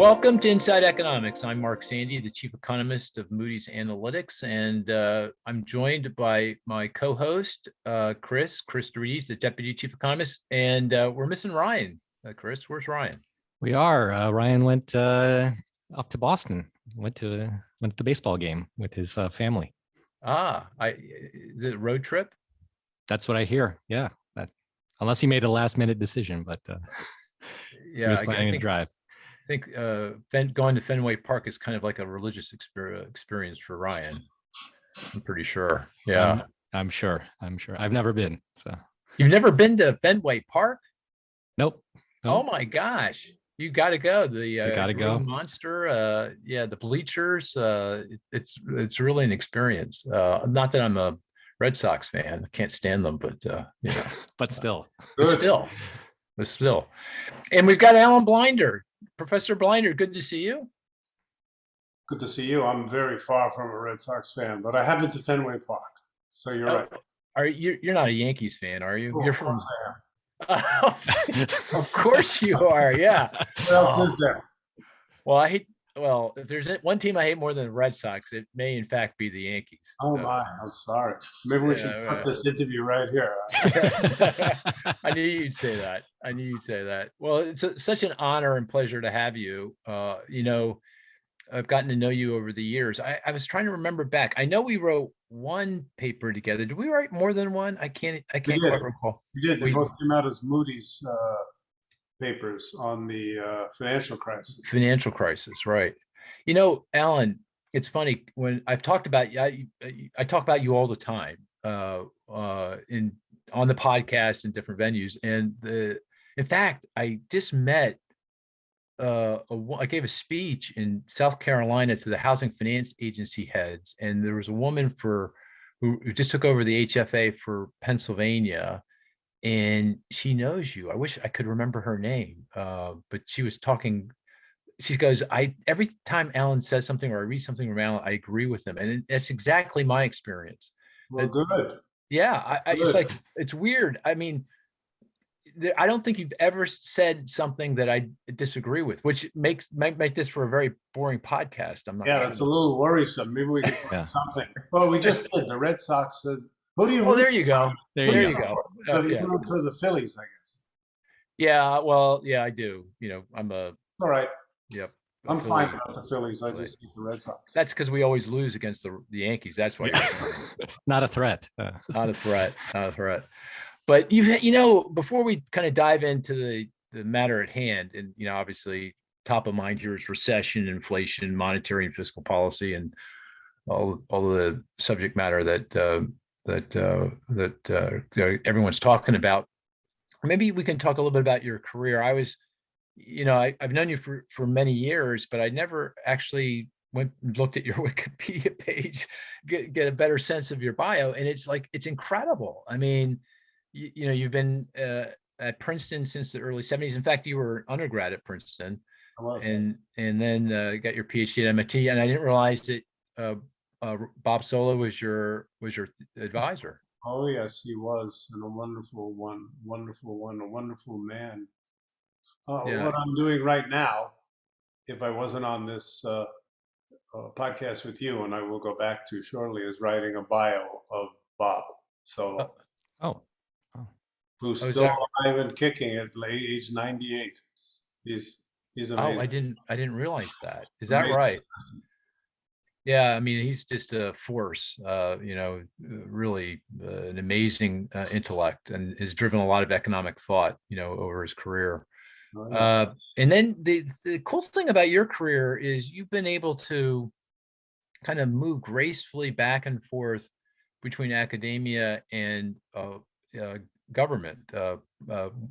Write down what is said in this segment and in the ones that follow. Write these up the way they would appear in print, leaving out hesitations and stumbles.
Welcome to Inside Economics. I'm Mark Sandy, the chief economist of Moody's Analytics, and I'm joined by my co-host, Cris Rees, the deputy chief economist, and we're missing Ryan. Cris, where's Ryan? We are. Ryan went up to Boston. Went to the baseball game with his family. Is it a road trip? That's what I hear. Yeah, unless he made a last-minute decision, but he was planning to drive. I think going to Fenway Park is kind of like a religious experience for Ryan. I'm pretty sure. Yeah, I'm sure. I've never been. So you've never been to Fenway Park? Nope. Oh my gosh, you got to go. Gotta go. Monster. The bleachers. It's really an experience. Not that I'm a Red Sox fan. I can't stand them, but but still. And we've got Alan Blinder. Professor Blinder, good to see you. Good to see you. I'm very far from a Red Sox fan, but I have been to Fenway Park, so you're right. You're not a Yankees fan, are you? Oh, you're from. Of course you are. Yeah. What else is there? Well, if there's one team I hate more than the Red Sox, it may in fact be the Yankees. Oh my, I'm sorry. Maybe we should cut this interview right here. I knew you'd say that. Well, it's such an honor and pleasure to have you. I've gotten to know you over the years. I was trying to remember back. I know we wrote one paper together. Did we write more than one? I can't quite recall. We did. They both came out as Moody's papers on the financial crisis. Financial crisis, right? Alan, it's funny when I've talked about I talk about you all the time on the podcast in different venues, and in fact, I just met. I gave a speech in South Carolina to the Housing Finance Agency heads, and there was a woman who just took over the HFA for Pennsylvania. And she knows you. I wish I could remember her name, but she was talking. She goes, every time Alan says something or I read something from Alan, I agree with him, and that's exactly my experience. Well, good. Yeah, it's like it's weird. I mean, I don't think you've ever said something that I disagree with, which might make this for a very boring podcast. I'm not. Yeah, that's a little worrisome. Maybe we could find something. Well, we just did. The Red Sox said. Who do you? Well, there you go. There you go. So you root for the Phillies, I guess. Yeah, well, yeah, I do. I'm a. All right. Yep. I'm fine about the Phillies. I just hate the Red Sox. That's because we always lose against the Yankees. That's why. Not a threat. Not a threat. But before we kind of dive into the matter at hand, and obviously top of mind here is recession, inflation, monetary and fiscal policy, and all the subject matter that everyone's talking about. Maybe we can talk a little bit about your career. I've known you for many years, but I never actually went and looked at your Wikipedia page, get a better sense of your bio. And it's incredible. I mean, you've been at Princeton since the early 70s. In fact, you were undergrad at Princeton, and then got your PhD at MIT. And I didn't realize that Bob Solow was your advisor. Oh yes, he was, and a wonderful man. What I'm doing right now, if I wasn't on this podcast with you, and I will go back to shortly, is writing a bio of Bob Solow. Who's still alive and kicking at age 98. He's amazing. Oh, I didn't realize that. Is that right? Yeah, I mean, he's just a force, really an amazing intellect, and has driven a lot of economic thought, over his career. Oh, yeah. And then the cool thing about your career is you've been able to kind of move gracefully back and forth between academia and government,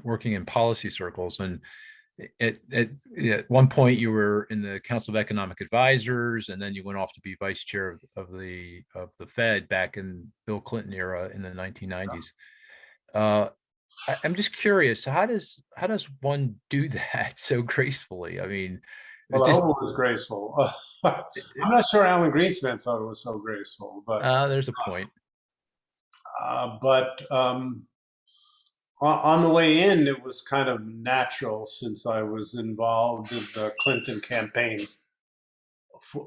working in policy circles. And at one point you were in the Council of Economic Advisors, and then you went off to be vice chair of the Fed back in Bill Clinton era in the 1990s. I'm just curious, how does one do that so gracefully? I mean, well, I hope it was graceful. I'm not sure Alan Greenspan thought it was so graceful, but there's a point. On the way in, it was kind of natural since I was involved in the Clinton campaign,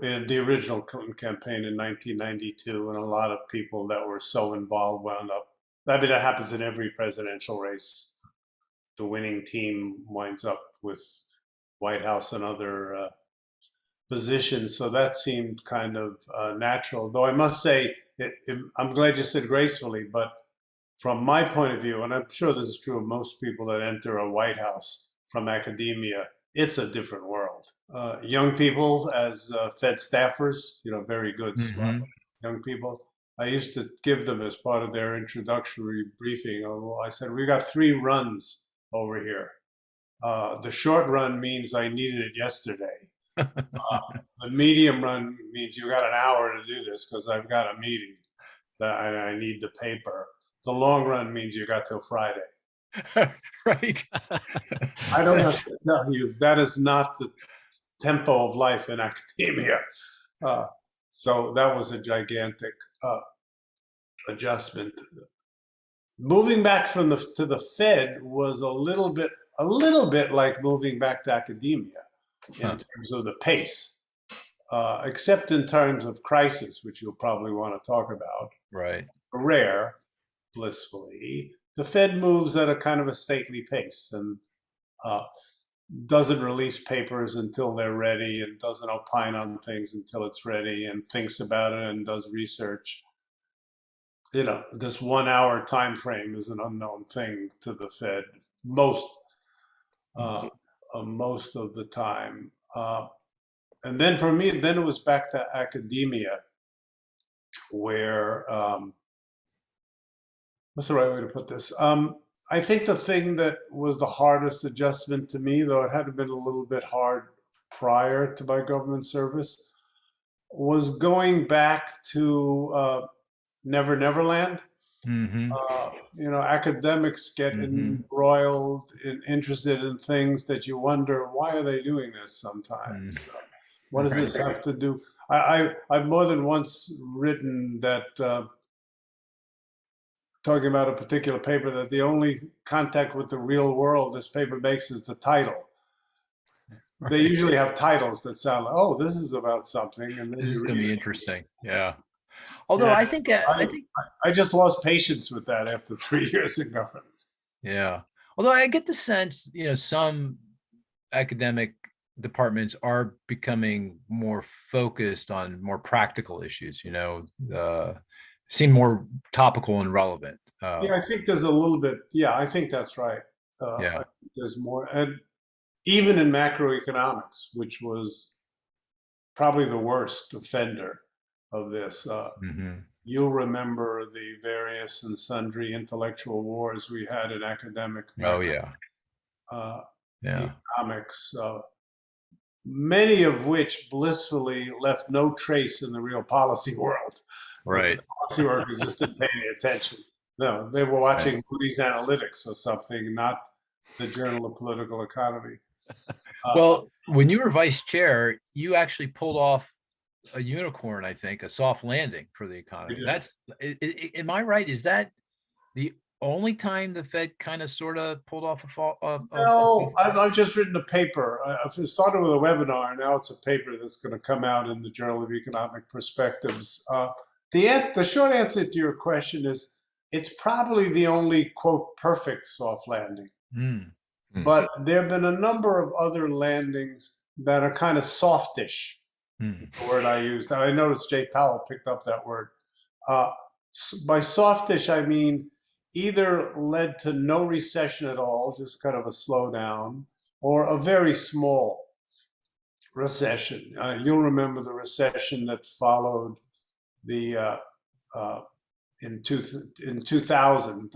in the original Clinton campaign in 1992, and a lot of people that were so involved wound up. I mean, that happens in every presidential race. The winning team winds up with White House and other positions, so that seemed kind of natural. Though I must say, I'm glad you said gracefully, but from my point of view, and I'm sure this is true of most people that enter a White House from academia, it's a different world. Young people as Fed staffers, very good, smart young people, I used to give them as part of their introductory briefing. I said, we got 3 runs over here. The short run means I needed it yesterday. The medium run means you got an hour to do this because I've got a meeting that I need the paper. The long run means you got till Friday. Right. I don't have to tell you, that is not the tempo of life in academia. So that was a gigantic adjustment. Moving back to the Fed was a little bit like moving back to academia in terms of the pace, except in terms of crisis, which you'll probably want to talk about. Right. Rare, blissfully, the Fed moves at a kind of a stately pace and doesn't release papers until they're ready, and doesn't opine on things until it's ready, and thinks about it and does research. This 1 hour time frame is an unknown thing to the Fed most of the time. And then for me, then it was back to academia, where what's the right way to put this? I think the thing that was the hardest adjustment to me, though it had been a little bit hard prior to my government service, was going back to Never Never Land. Academics get embroiled and interested in things that you wonder, why are they doing this sometimes? What does this have to do? I've more than once written that, talking about a particular paper, that the only contact with the real world this paper makes is the title. They usually have titles that sound like, oh, this is about something, and then this is going to be interesting. Yeah. Although yeah, I think I just lost patience with that after 3 years in government. Yeah. Although I get the sense, some academic departments are becoming more focused on more practical issues, seem more topical and relevant. Yeah, I think there's a little bit. Yeah, I think that's right. Yeah. There's more, and even in macroeconomics, which was probably the worst offender of this. You'll remember the various and sundry intellectual wars we had in academic economics, many of which blissfully left no trace in the real policy world. Right. The policy workers just didn't pay any attention. No, they were watching Moody's Analytics or something, not the Journal of Political Economy. Well, when you were vice chair, you actually pulled off a unicorn, I think, a soft landing for the economy. Am I right? Is that the only time the Fed kind of sort of pulled off a fall? No, I've just written a paper. I've started with a webinar. Now it's a paper that's going to come out in the Journal of Economic Perspectives. The short answer to your question is it's probably the only, quote, perfect soft landing. But there have been a number of other landings that are kind of softish. The word I used. I noticed Jay Powell picked up that word. By softish, I mean either led to no recession at all, just kind of a slowdown, or a very small recession. You'll remember the recession that followed the in 2000,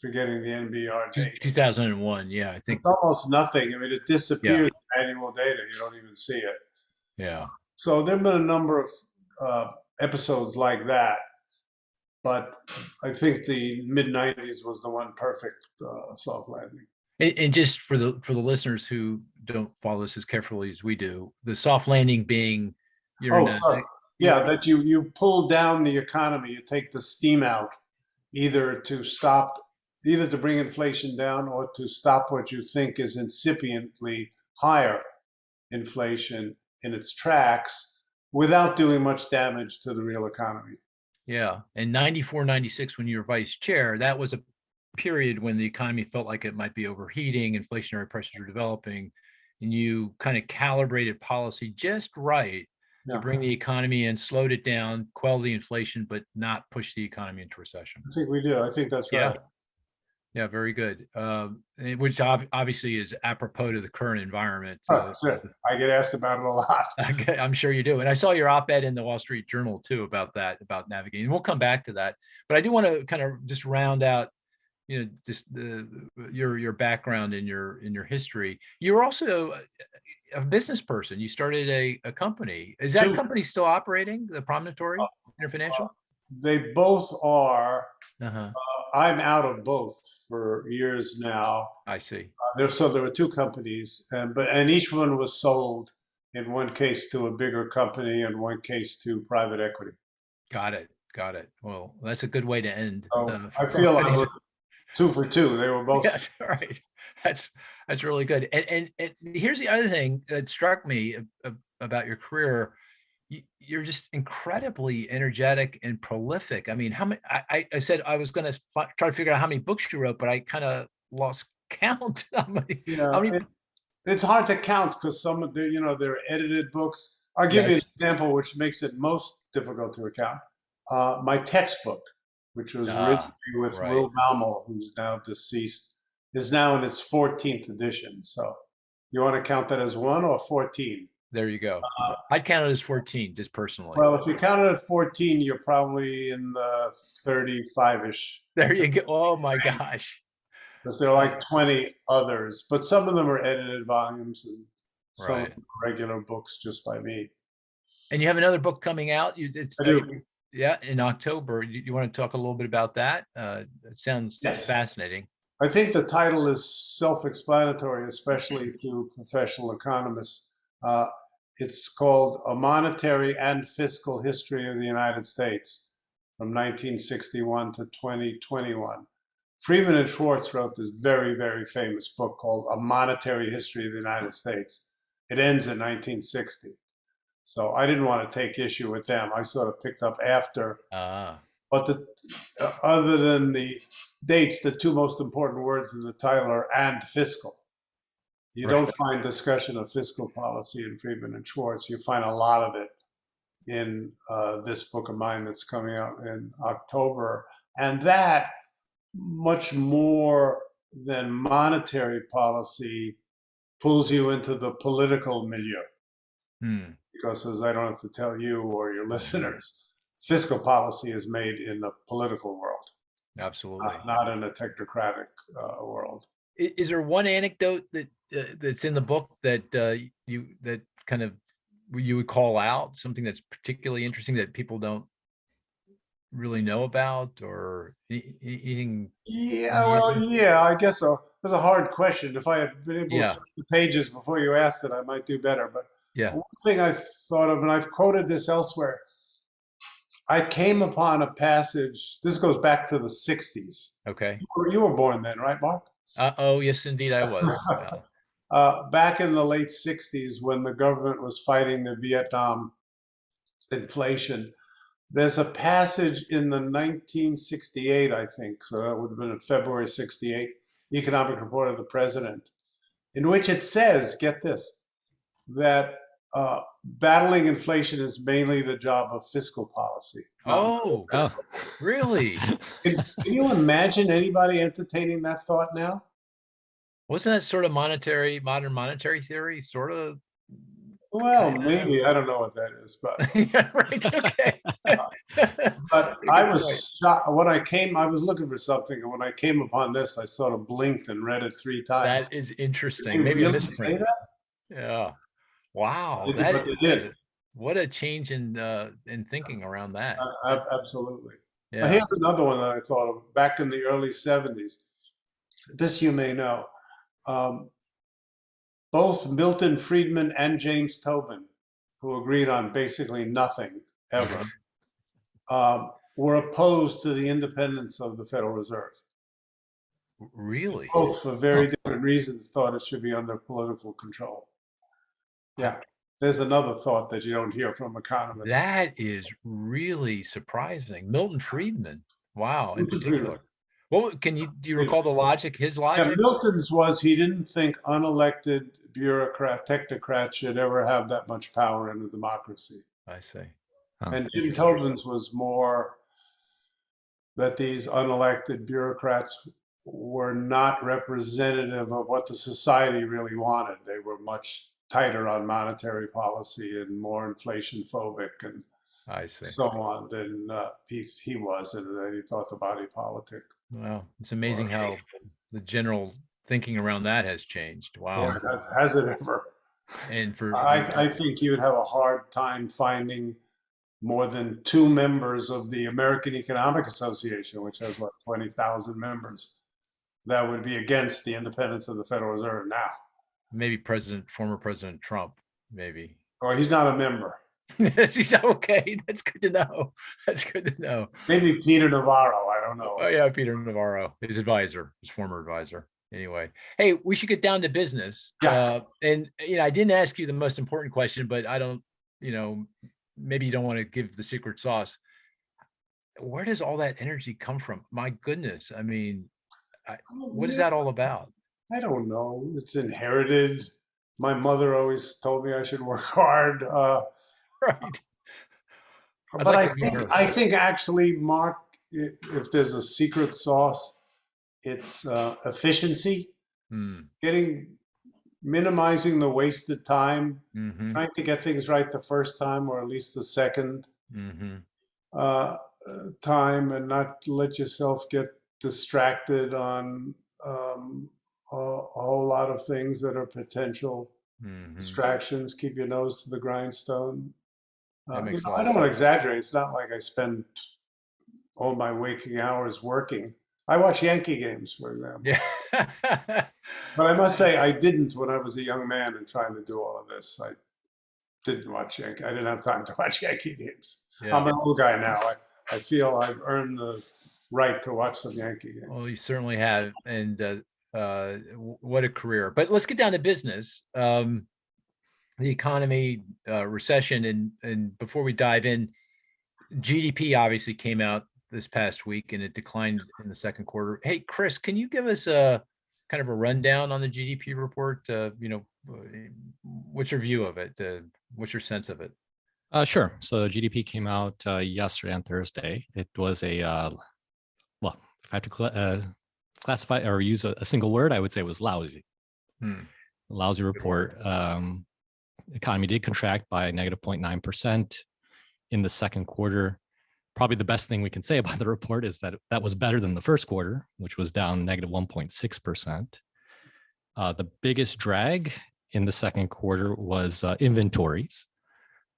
forgetting the NBR date. 2001, yeah, I think. It's almost nothing. I mean, it disappears in annual data. You don't even see it. Yeah. So there have been a number of episodes like that, but I think the mid-90s was the one perfect soft landing. And just for the listeners who don't follow this as carefully as we do, the soft landing being that you pull down the economy, you take the steam out, either to stop either to bring inflation down or to stop what you think is incipiently higher inflation in its tracks without doing much damage to the real economy. Yeah. And 94, 96, when you were vice chair, that was a period when the economy felt like it might be overheating, inflationary pressures were developing, and you kind of calibrated policy just right to bring the economy in, slowed it down, quell the inflation, but not push the economy into recession. I think we did. I think that's right. Yeah, very good. Which obviously is apropos to the current environment. That's it. I get asked about it a lot. I'm sure you do. And I saw your op-ed in the Wall Street Journal too about that, about navigating. We'll come back to that. But I do want to kind of just round out, just your background in your history. You're also a business person. You started a company. Is that company still operating, the Promontory Interfinancial? They both are. I'm out of both for years now. I see. So there were two companies, and each one was sold, in one case to a bigger company, and one case to private equity. Got it. Well, that's a good way to end. I feel I was 2 for 2. They were both. That's right. That's really good. And here's the other thing that struck me about your career. You're just incredibly energetic and prolific. I mean, how many? I said I was going to try to figure out how many books you wrote, but I kind of lost count. How many? It's hard to count because some of they're edited books. I'll give you an example, which makes it most difficult to account. My textbook, which was originally with Will Baumel, who's now deceased, is now in its 14th edition. So you want to count that as 1 or 14? There you go. I'd count it as 14, just personally. Well, if you count it at 14, you're probably in the 35-ish. There you go. Oh my gosh. Because there are like 20 others, but some of them are edited volumes and some regular books just by me. And you have another book coming out. I do. Yeah, in October. You want to talk a little bit about that? It sounds fascinating. I think the title is self-explanatory, especially to professional economists. It's called A Monetary and Fiscal History of the United States from 1961 to 2021. Friedman and Schwartz wrote this very, very famous book called A Monetary History of the United States. It ends in 1960. So I didn't want to take issue with them. I sort of picked up after. But other than the dates, the two most important words in the title are "and fiscal." You don't find discussion of fiscal policy in Friedman and Schwartz. You find a lot of it in this book of mine that's coming out in October. And that, much more than monetary policy, pulls you into the political milieu. Because, as I don't have to tell you or your listeners, fiscal policy is made in the political world. Absolutely. Not in a technocratic world. Is there one anecdote that's in the book that kind of you would call out, something that's particularly interesting that people don't really know about, or anything? I guess so. That's a hard question. If I had been able to flip the pages before you asked it, I might do better. But one thing I thought of, and I've quoted this elsewhere, I came upon a passage. This goes back to the 60s. Okay. You were born then, right, Mark? Oh, yes, indeed, I was. Back in the late 60s, when the government was fighting the Vietnam inflation, there's a passage in the 1968, I think, so that would have been in February 68, Economic Report of the President, in which it says, get this, that battling inflation is mainly the job of fiscal policy. Oh, really? Can you imagine anybody entertaining that thought now? Wasn't that sort of modern monetary theory, sort of? Well, maybe. I don't know what that is, but yeah, right. Okay. But I was shocked when I was looking for something, and when I came upon this, I sort of blinked and read it 3 times. That is interesting. Did they really say that? Yeah. Wow. But they did. What a change in thinking around that. Absolutely. Yeah. Here's another one that I thought of back in the early 70s. This you may know. Both Milton Friedman and James Tobin, who agreed on basically nothing ever, were opposed to the independence of the Federal Reserve. Really? Both, for very different reasons, thought it should be under political control. Yeah. There's another thought that you don't hear from economists. That is really surprising. Milton Friedman. Wow, in particular. Well, do you recall the logic, his logic? Yeah, Milton's was he didn't think unelected technocrats should ever have that much power in a democracy. I see. And Jim Tobin's was more that these unelected bureaucrats were not representative of what the society really wanted. They were much tighter on monetary policy and more inflation phobic and so on than he was, and that he thought the body politic. Wow, it's amazing how the general thinking around that has changed. Wow. Yeah, has it ever? And I think you'd have a hard time finding more than 2 members of the American Economic Association, which has, what, 20,000 members, that would be against the independence of the Federal Reserve now. Maybe former President Trump, maybe. Or he's not a member. He's okay. That's good to know. That's good to know. Maybe Peter Navarro. I don't know. Oh yeah, Peter Navarro, his former advisor. Anyway, hey, we should get down to business. Yeah. And I didn't ask you the most important question, but I don't, maybe you don't want to give the secret sauce. Where does all that energy come from? My goodness. I mean, what is that all about? I don't know. It's inherited. My mother always told me I should work hard. Right. But I think actually, Mark, if there's a secret sauce, it's efficiency, minimizing the wasted time, trying to get things right the first time or at least the second time, and not let yourself get distracted on a whole lot of things that are potential distractions. Keep your nose to the grindstone. I don't want to exaggerate. It's not like I spend all my waking hours working. I watch Yankee games, for example. Yeah. But I must say, I didn't when I was a young man and trying to do all of this. I didn't watch Yankee. I didn't have time to watch Yankee games. Yeah. I'm an old guy now. I feel I've earned the right to watch some Yankee games. Well, you certainly have. And what a career. But let's get down to business. The economy, recession, and before we dive in, GDP obviously came out this past week and it declined in the second quarter. Hey, Cris, can you give us a kind of a rundown on the GDP report? What's your view of it? What's your sense of it? Sure. So GDP came out yesterday on Thursday. It was a, well, if I have to classify or use a single word, I would say it was lousy. Lousy report. Economy did contract by -0.9% in the second quarter. Probably the best thing we can say about the report is that that was better than the first quarter, which was down -1.6%. The biggest drag in the second quarter was inventories.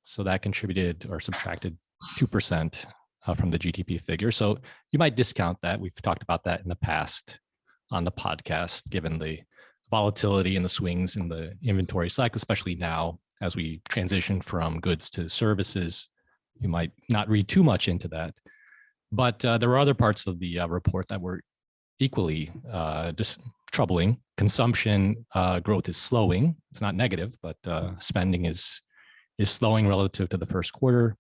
So that contributed or subtracted 2% from the GDP figure. So you might discount that. We've talked about that in the past on the podcast, given the volatility and the swings in the inventory cycle, especially now as we transition from goods to services. You might not read too much into that. But there were other parts of the report that were equally just troubling. Consumption growth is slowing. It's not negative, but spending is slowing relative to the first quarter.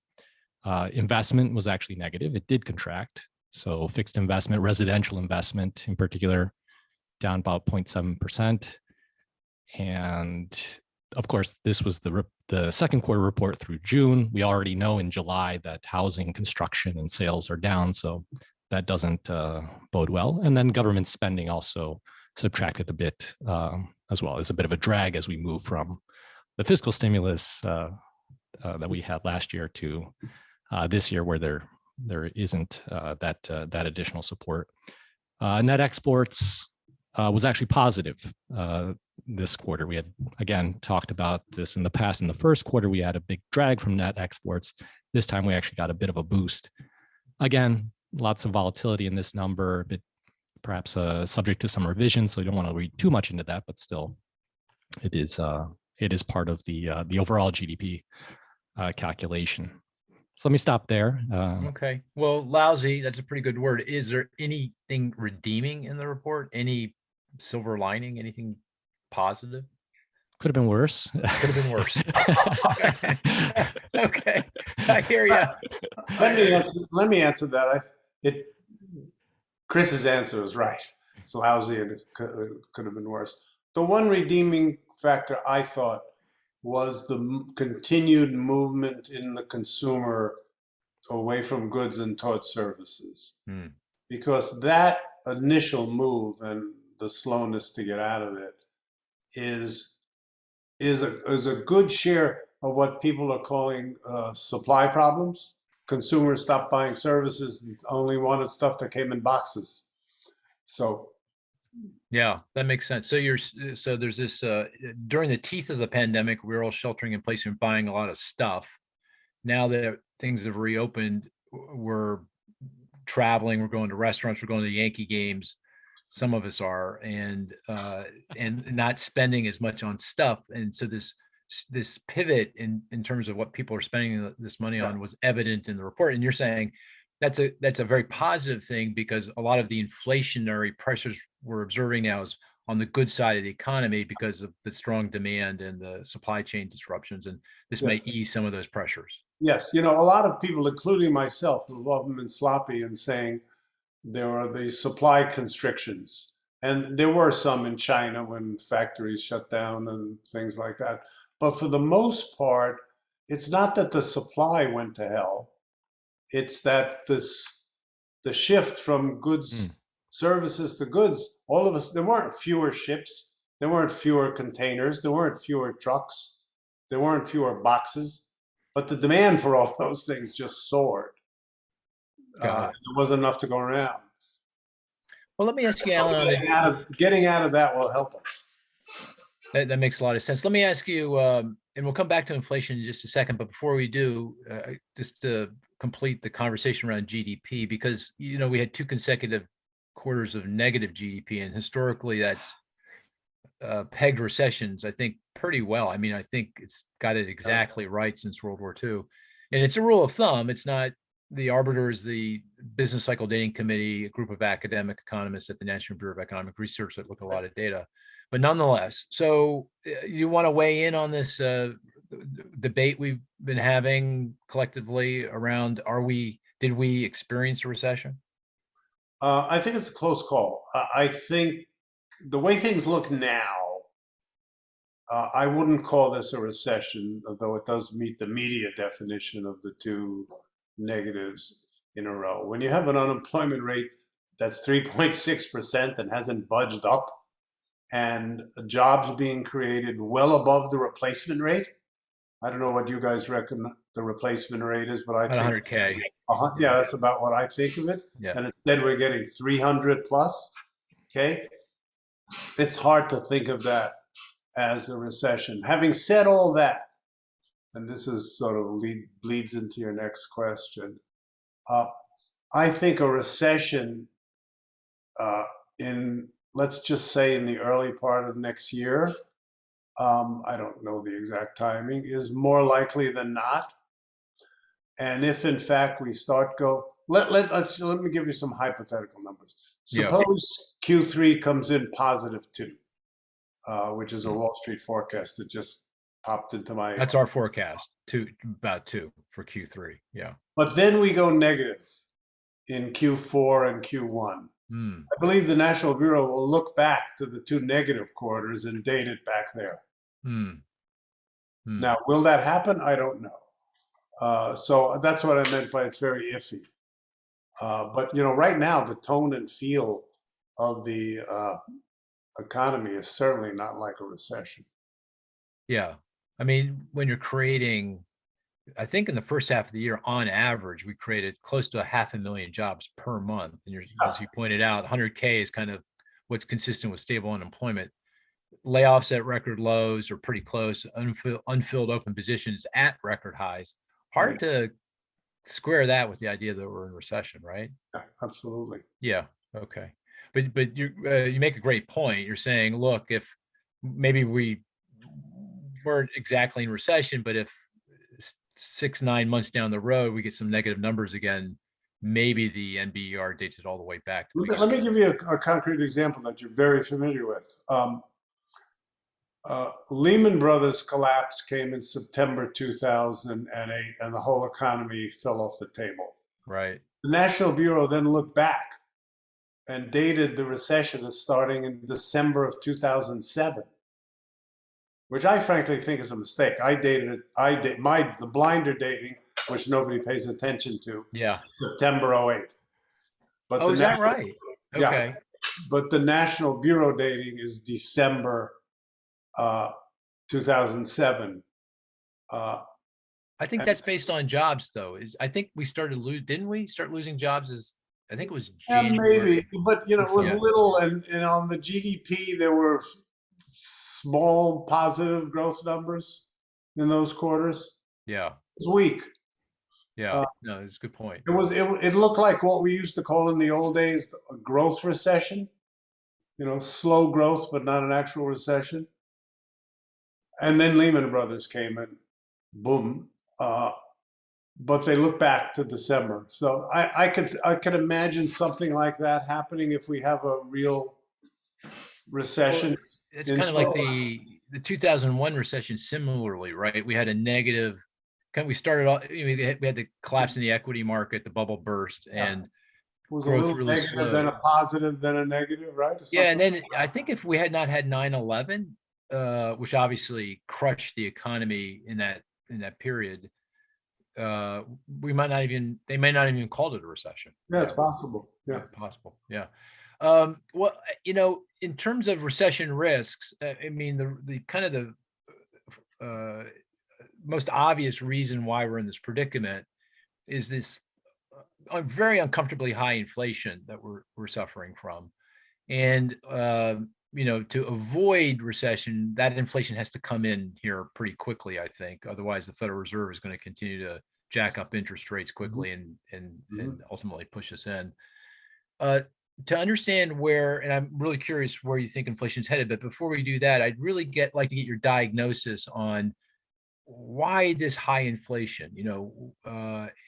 Investment was actually negative. It did contract. So fixed investment, residential investment in particular, down about 0.7%. And of course, this was the second quarter report through June. We already know in July that housing, construction, and sales are down. So that doesn't bode well. And then government spending also subtracted a bit as well. It's a bit of a drag as we move from the fiscal stimulus that we had last year to this year, where there isn't that additional support. Net exports was actually positive this quarter. We had, again, talked about this in the past. In the first quarter, we had a big drag from net exports. This time, we actually got a bit of a boost. Again, lots of volatility in this number, a bit perhaps subject to some revisions, so you don't want to read too much into that, but still, it is part of the overall GDP calculation. So let me stop there. Okay. Well, lousy, that's a pretty good word. Is there anything redeeming in the report? Any silver lining? Anything positive? Could have been worse. Could have been worse. Okay. I hear you. Let me answer that. Chris's answer is right. It's lousy and it could have been worse. The one redeeming factor I thought was the continued movement in the consumer away from goods and towards services. Because that initial move and the slowness to get out of it is a good share of what people are calling supply problems. Consumers stopped buying services and only wanted stuff that came in boxes. So yeah, that makes sense. So there's this during the teeth of the pandemic, we were all sheltering in place and buying a lot of stuff. Now that things have reopened, we're traveling, we're going to restaurants, we're going to Yankee games. Some of us are, and not spending as much on stuff. And so this pivot in terms of what people are spending this money on was evident in the report. And you're saying that's a very positive thing, because a lot of the inflationary pressures we're observing now is on the good side of the economy because of the strong demand and the supply chain disruptions. And this may ease some of those pressures. Yes. You know, a lot of people, including myself, have often been sloppy in saying there are the supply constrictions. And there were some in China when factories shut down and things like that. But for the most part, it's not that the supply went to hell. It's that the shift from goods, services to goods, all of us, there weren't fewer ships, there weren't fewer containers, there weren't fewer trucks, there weren't fewer boxes, but the demand for all those things just soared. There wasn't enough to go around. Well, let me ask you, Alan. Getting out of that will help us. That makes a lot of sense. Let me ask you, and we'll come back to inflation in just a second, but before we do, just to complete the conversation around GDP, because, you know, we had 2 consecutive quarters of negative GDP, and historically that's pegged recessions, I think, pretty well. I mean, I think it's got it exactly right since World War II. And it's a rule of thumb. It's not the arbiters, the Business Cycle Dating Committee, a group of academic economists at the National Bureau of Economic Research that look at a lot of data. But nonetheless, so you want to weigh in on this debate we've been having collectively around, did we experience a recession? I think it's a close call. I think the way things look now, I wouldn't call this a recession, although it does meet the media definition of the 2 negatives in a row. When you have an unemployment rate that's 3.6% and hasn't budged up, and jobs being created well above the replacement rate. I don't know what you guys reckon the replacement rate is, but I think 100K. Yeah, that's about what I think of it. Yeah. And instead we're getting 300 plus. Okay. It's hard to think of that as a recession. Having said all that, and this is sort of bleeds into your next question, I think a recession let's just say in the early part of next year, I don't know the exact timing, is more likely than not. And if in fact we start let me give you some hypothetical numbers. Suppose Q3 comes in +2, which is a Wall Street forecast that just popped into my. That's our forecast, about 2 for Q3. Yeah. But then we go negative in Q4 and Q1. I believe the National Bureau will look back to the 2 negative quarters and date it back there. Now, will that happen? I don't know. So that's what I meant by it's very iffy. But, you know, right now, the tone and feel of the economy is certainly not like a recession. Yeah. I mean, when you're creating, I think in the first half of the year, on average, we created close to 500,000 jobs per month. And as you pointed out, 100K is kind of what's consistent with stable unemployment. Layoffs at record lows or pretty close, unfilled open positions at record highs. Hard to square that with the idea that we're in recession, right? Yeah, absolutely. Yeah. Okay. But you make a great point. You're saying, look, if maybe we weren't exactly in recession, but if 6-9 months down the road, we get some negative numbers again, maybe the NBER dates it all the way back. Let me give you a concrete example that you're very familiar with. Lehman Brothers collapse came in September 2008, and the whole economy fell off the table. Right. The National Bureau then looked back and dated the recession as starting in December of 2007, which I frankly think is a mistake. I dated it. The blinder dating, which nobody pays attention to. Yeah. September 08. But is that right? Okay. Yeah. But the National Bureau dating is December 2007. I think that's based on jobs, though. I think we started didn't we start losing jobs I think it was January. Maybe, but it was little, and on the GDP there were small positive growth numbers in those quarters. Yeah, it was weak. Yeah, no, it's a good point. It looked like what we used to call in the old days a growth recession. Slow growth, but not an actual recession. And then Lehman Brothers came in, boom. But they look back to December. So I could imagine something like that happening if we have a real recession. Well, it's kind of like the 2001 recession similarly, right? We had a negative, we started off, we had the collapse in the equity market, the bubble burst, and it was a little really negative, slowed. Then a positive, then a negative, right? Yeah, and then I think if we had not had 9/11, which obviously crushed the economy in that period, they might not even called it a recession. Yeah, it's possible. Yeah, possible. Yeah. Well, in terms of recession risks, I mean, the kind of the most obvious reason why we're in this predicament is this very uncomfortably high inflation that we're suffering from, and to avoid recession, that inflation has to come in here pretty quickly, I think. Otherwise, the Federal Reserve is going to continue to jack up interest rates quickly and ultimately push us in. To understand where, and I'm really curious where you think inflation is headed, but before we do that, I'd really like to get your diagnosis on why this high inflation,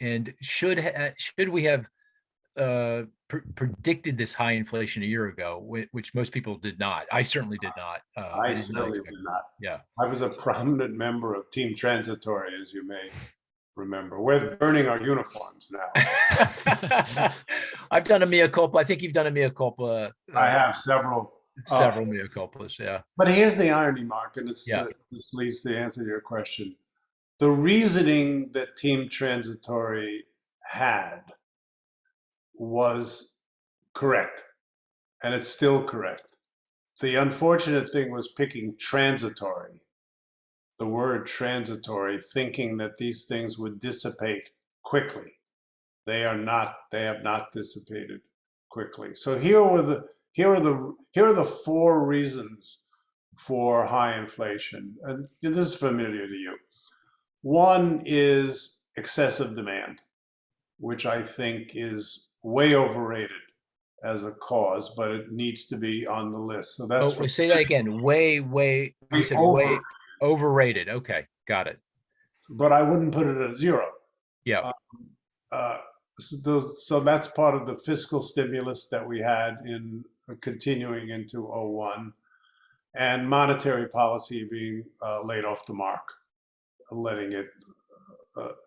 and should we have predicted this high inflation a year ago, which most people did not. I certainly did not. I certainly did not. Yeah. I was a prominent member of Team Transitory, as you may remember. We're burning our uniforms now. I've done a mea culpa. I think you've done a mea culpa. I have several mea culpas, yeah. But here's the irony, Mark, and this leads to the answer to your question. The reasoning that Team Transitory had was correct, and it's still correct. The unfortunate thing was picking transitory, the word transitory, thinking that these things would dissipate quickly. They have not dissipated quickly. So here are the four reasons for high inflation, and this is familiar to you. One is excessive demand, which I think is way overrated as a cause, but it needs to be on the list. So that's say that again. Way overrated. Okay, got it. But I wouldn't put it at 0. Yeah. So that's part of the fiscal stimulus that we had in continuing into 01, and monetary policy being laid off the mark, letting it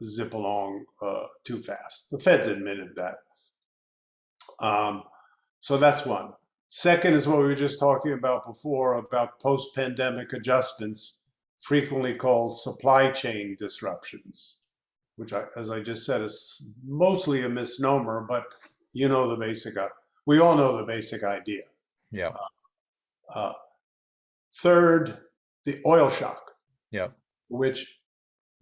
zip along too fast. The Fed's admitted that. So that's one. Second is what we were just talking about before, about post-pandemic adjustments, frequently called supply chain disruptions, which, as I just said, is mostly a misnomer, but we all know the basic idea. Yeah. Third, the oil shock. Yeah. Which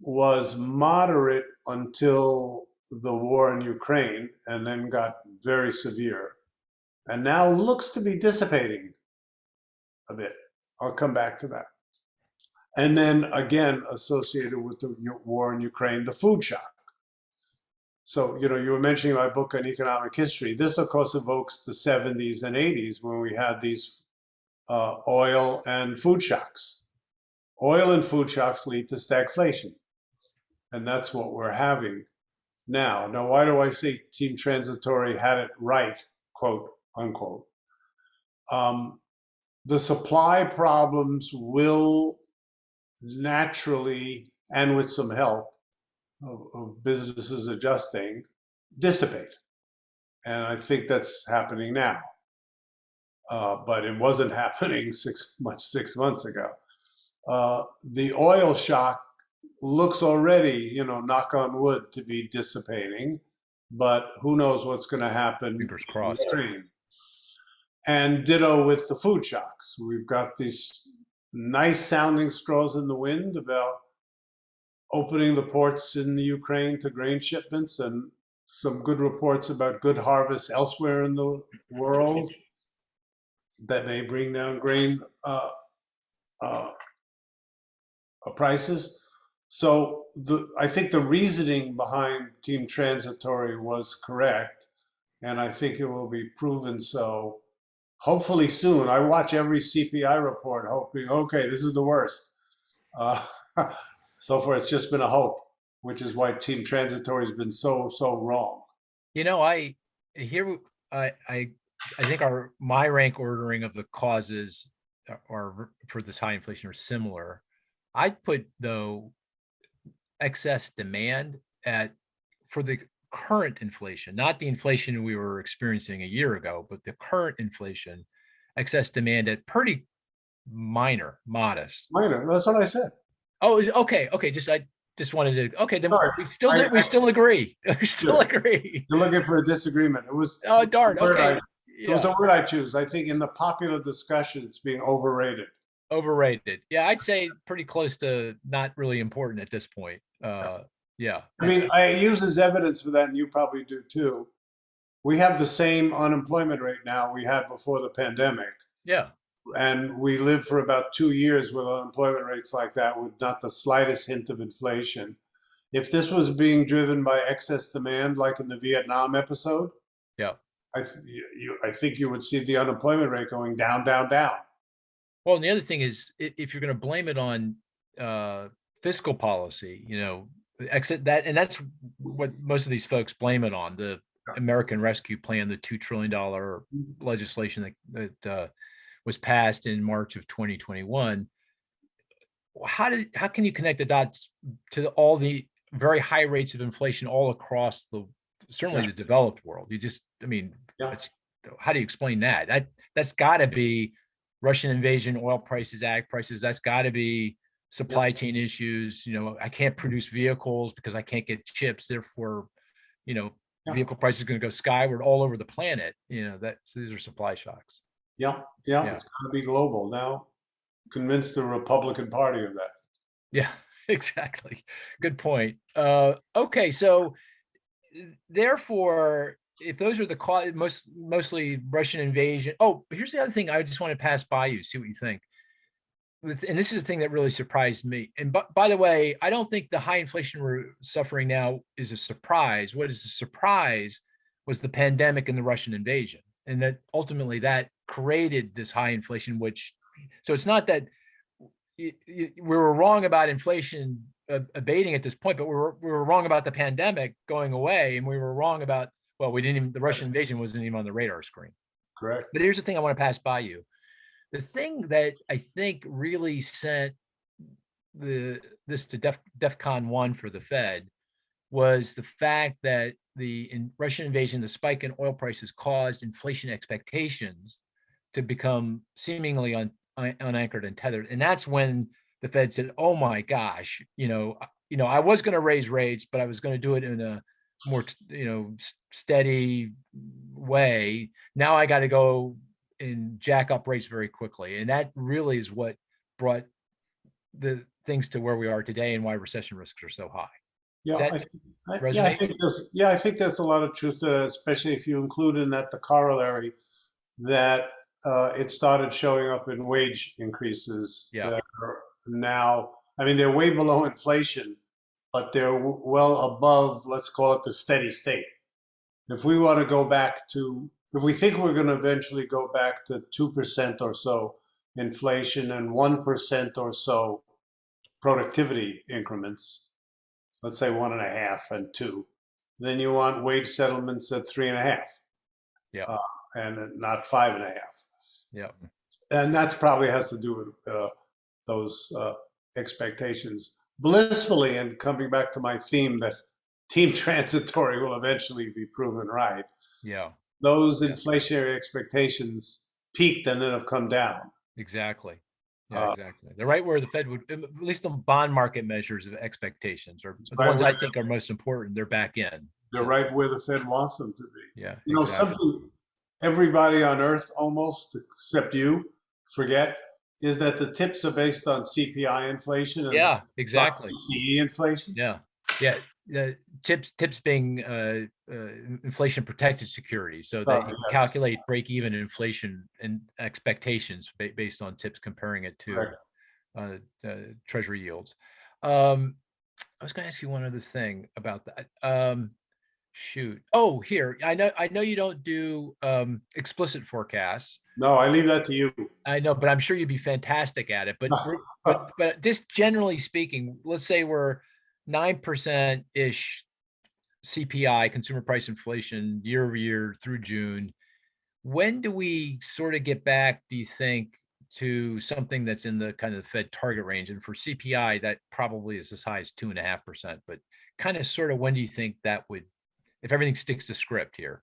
was moderate until the war in Ukraine, and then got very severe, and now looks to be dissipating a bit. I'll come back to that. And then again, associated with the war in Ukraine, the food shock. So, you were mentioning my book on economic history. This, of course, evokes the 70s and 80s when we had these oil and food shocks. Oil and food shocks lead to stagflation. And that's what we're having now. Now, why do I say Team Transitory had it right, quote unquote? The supply problems will naturally, and with some help of businesses adjusting, dissipate. And I think that's happening now. But it wasn't happening 6 months ago. The oil shock looks already, knock on wood, to be dissipating, but who knows what's going to happen. Fingers crossed. In Ukraine. And ditto with the food shocks. We've got these nice sounding straws in the wind about opening the ports in the Ukraine to grain shipments, and some good reports about good harvests elsewhere in the world that may bring down grain prices. So I think the reasoning behind Team Transitory was correct, and I think it will be proven so hopefully soon. I watch every CPI report hoping, okay, this is the worst. So far, it's just been a hope, which is why Team Transitory has been so wrong. I think my rank ordering of the causes are for this high inflation are similar. I'd put, though, excess demand for the current inflation, not the inflation we were experiencing a year ago, but the current inflation, excess demand at pretty modest. Minor, that's what I said. Oh, okay. I just wanted to. Okay, then Sorry, we still agree. We still agree. You're looking for a disagreement. It was. Oh, darn. Okay. It was the word I choose. I think in the popular discussion, it's being overrated. Overrated. Yeah, I'd say pretty close to not really important at this point. Yeah. I mean, I use as evidence for that, and you probably do too. We have the same unemployment rate now we had before the pandemic. Yeah. And we lived for about 2 years with unemployment rates like that with not the slightest hint of inflation. If this was being driven by excess demand, like in the Vietnam episode, yeah, I think you would see the unemployment rate going down, down, down. Well, and the other thing is, if you're going to blame it on fiscal policy, exit that, and that's what most of these folks blame it on, the American Rescue Plan, the $2 trillion legislation that was passed in March of 2021. How can you connect the dots to all the very high rates of inflation all across certainly the developed world? How do you explain that? That's got to be Russian invasion, oil prices, ag prices. That's got to be supply chain issues. I can't produce vehicles because I can't get chips. Therefore, vehicle prices are going to go skyward all over the planet. These are supply shocks. Yeah. It's going to be global now. Convince the Republican Party of that. Yeah, exactly. Good point. Okay, so therefore, if those are the cause, mostly Russian invasion. Oh, here's the other thing I just want to pass by you, see what you think. And this is the thing that really surprised me. And by the way, I don't think the high inflation we're suffering now is a surprise. What is a surprise was the pandemic and the Russian invasion. And that ultimately that created this high inflation, so it's not that we were wrong about inflation abating at this point, but we were wrong about the pandemic going away. And we were wrong about, the Russian invasion wasn't even on the radar screen. Correct. But here's the thing I want to pass by you. The thing that I think really sent this to DEFCON 1 for the Fed was the fact that the Russian invasion, the spike in oil prices, caused inflation expectations to become seemingly unanchored and tethered. And that's when the Fed said, oh my gosh, I was going to raise rates, but I was going to do it in a more, steady way. Now I got to go and jack up rates very quickly. And that really is what brought the things to where we are today and why recession risks are so high. I think there's a lot of truth to that, especially if you include in that the corollary that it started showing up in wage increases that are now, they're way below inflation, but they're well above, let's call it the steady state. If we want to go back to, if we think we're going to eventually go back to 2% or so inflation and 1% or so productivity increments, let's say 1.5 and 2. Then you want wage settlements at 3.5. Yeah. And not 5.5. Yeah. And that's probably has to do with those expectations. Blissfully, and coming back to my theme that team transitory will eventually be proven right. Yeah. Those inflationary expectations peaked and then have come down. Exactly. Yeah, exactly. They're right where the Fed would, at least the bond market measures of expectations are the ones I think are most important. They're back in. They're right where the Fed wants them to be. Yeah. You know, something everybody on earth almost, except you, forget is that the tips are based on CPI inflation. And exactly. PCE inflation. Yeah. Yeah. Tips being inflation protected securities, so that you can calculate break even inflation and expectations based on tips, comparing it to treasury yields. I was going to ask you one other thing about that. Shoot. Oh, here. I know you don't do explicit forecasts. No, I leave that to you. I know, but I'm sure you'd be fantastic at it. But just generally speaking, let's say we're 9%-ish CPI, consumer price inflation, year over year through June. When do we sort of get back, do you think, to something that's in the kind of the Fed target range? And for CPI, that probably is as high as 2.5%. But kind of sort of when do you think that would, if everything sticks to script here?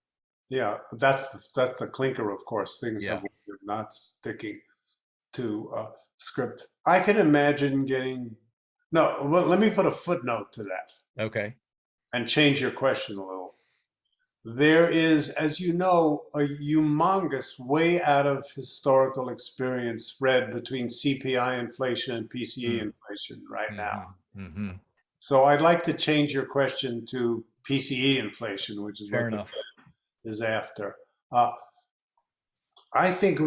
Yeah, that's the clinker, of course. Things are not sticking to script. I can imagine getting, well, let me put a footnote to that. Okay. And change your question a little. There is, as you know, a humongous, way out of historical experience spread between CPI inflation and PCE inflation right now. So I'd like to change your question to PCE inflation, which is what the Fed is after. I think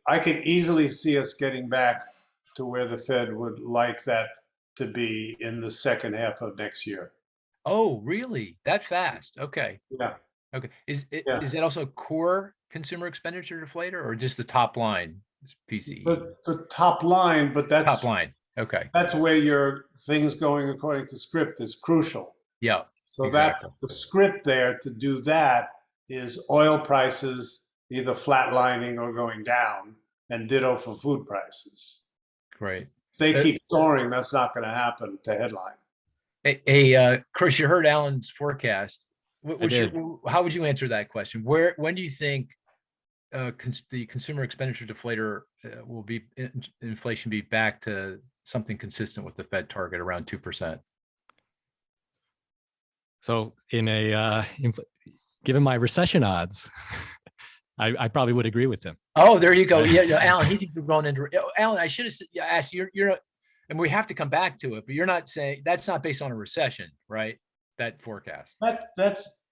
I could easily see us getting back to where the Fed would like that to be in the second half of next year. Oh, really? That fast? Okay. Yeah. Okay. Is that also core consumer expenditure deflator, or just the top line PCE? The top line, but that's top line. Okay. That's where your things going according to script is crucial. Yeah. So that the script there to do that is oil prices either flatlining or going down, and ditto for food prices. Great. If they keep soaring, that's not going to happen to headline. Hey, Cris, you heard Alan's forecast. How would you answer that question? When do you think the consumer expenditure deflator will be inflation be back to something consistent with the Fed target around 2%? So in a given my recession odds, I probably would agree with him. Oh, there you go. Yeah, Alan, he thinks we're going into Alan. I should have asked you. You're and we have to come back to it, but you're not saying that's not based on a recession, right? That forecast. That's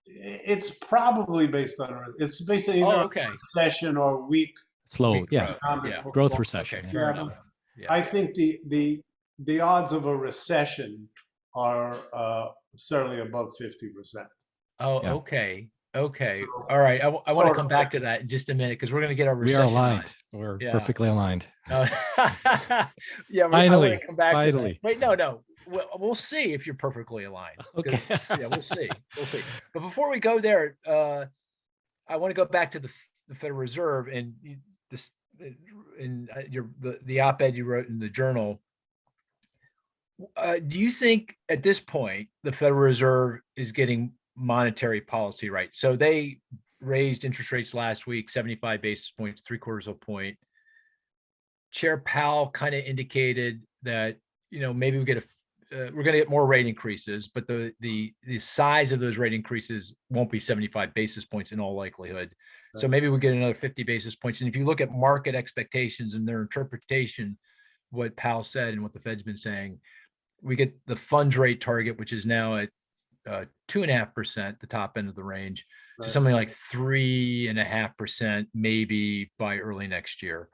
it's probably based on it's based on either a recession or weak growth. Growth recession. Okay, I think the odds of a recession are certainly above 50%. Oh, okay. Okay. So, all right. I want to come back to that in just a minute, because we're going to get our recession. We are aligned. We're perfectly aligned. Yeah. Finally. Come back to that. Wait, no. We'll see if you're perfectly aligned. Okay. Yeah, we'll see. But before we go there, I want to go back to the Federal Reserve and this in the op-ed you wrote in the Journal. Do you think at this point the Federal Reserve is getting monetary policy right? So they raised interest rates last week, 75 basis points, 0.75 of a point. Chair Powell kind of indicated that, maybe we're going to get more rate increases, but the size of those rate increases won't be 75 basis points in all likelihood. Right. So maybe we get another 50 basis points. And if you look at market expectations and their interpretation of what Powell said and what the Fed's been saying, we get the funds rate target, which is now at 2.5%, the top end of the range, to something like 3.5%, maybe by early next year.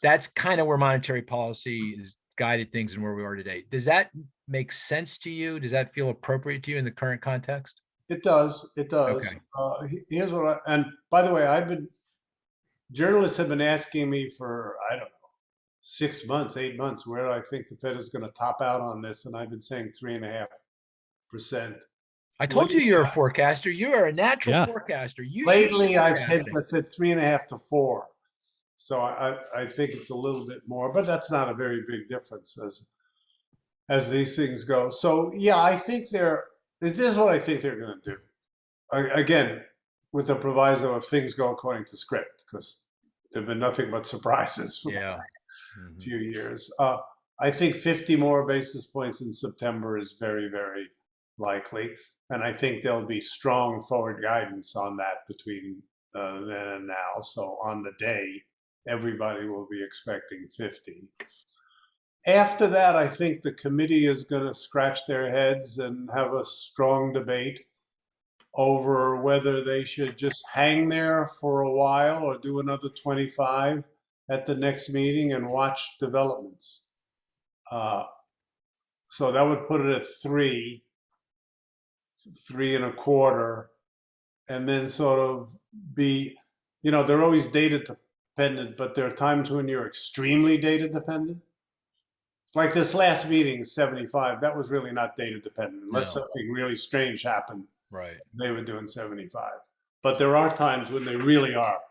That's kind of where monetary policy has guided things and where we are today. Does that make sense to you? Does that feel appropriate to you in the current context? It does. Okay. Here's what and by the way, journalists have been asking me for, I don't know, 6 months, 8 months, where I think the Fed is going to top out on this, and I've been saying 3.5%. I told you you're a forecaster. You are a natural forecaster. Lately, I've said 3.5 to 4. So I think it's a little bit more, but that's not a very big difference as these things go. So yeah, I think this is what I think they're going to do. Again, with the proviso of things go according to script, because there've been nothing but surprises for the last few years. I think 50 more basis points in September is very, very likely. And I think there'll be strong forward guidance on that between then and now. So on the day, everybody will be expecting 50. After that, I think the committee is going to scratch their heads and have a strong debate over whether they should just hang there for a while or do another 25 at the next meeting and watch developments. So that would put it at 3.25, and then sort of be, they're always data dependent, but there are times when you're extremely data dependent. Like this last meeting, 75, that was really not data dependent. Unless something really strange happened, right, they were doing 75. But there are times when they really are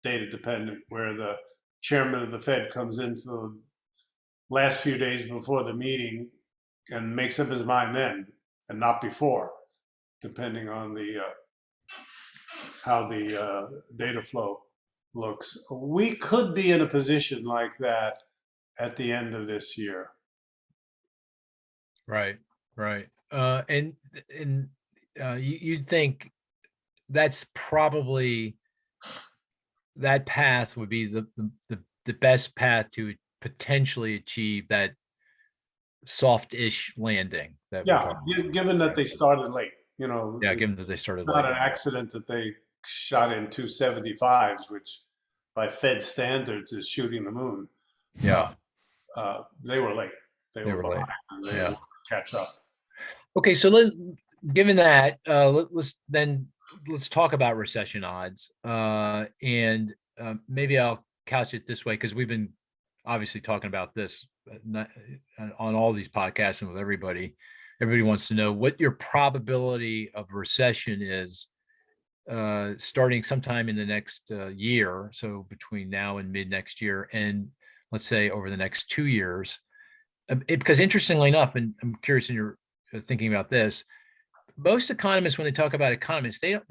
data dependent, where the chairman of the Fed comes into the last few days before the meeting and makes up his mind then, and not before, depending on how the data flow looks. We could be in a position like that at the end of this year. Right. And you'd think that's probably, that path would be the best path to potentially achieve that soft-ish landing. Given that they started late, given that they started late. Not an accident that they shot in 275s, which by Fed standards is shooting the moon. Yeah. They were late. They were behind, late. and they will catch up. Okay, so given that, let's talk about recession odds, and maybe I'll couch it this way, because we've been obviously talking about this on all these podcasts and with everybody. Everybody wants to know what your probability of recession is starting sometime in the next year, so between now and mid next year, and let's say over the next 2 years. Because interestingly enough, and I'm curious in your thinking about this, most economists, when they talk about economists, they don't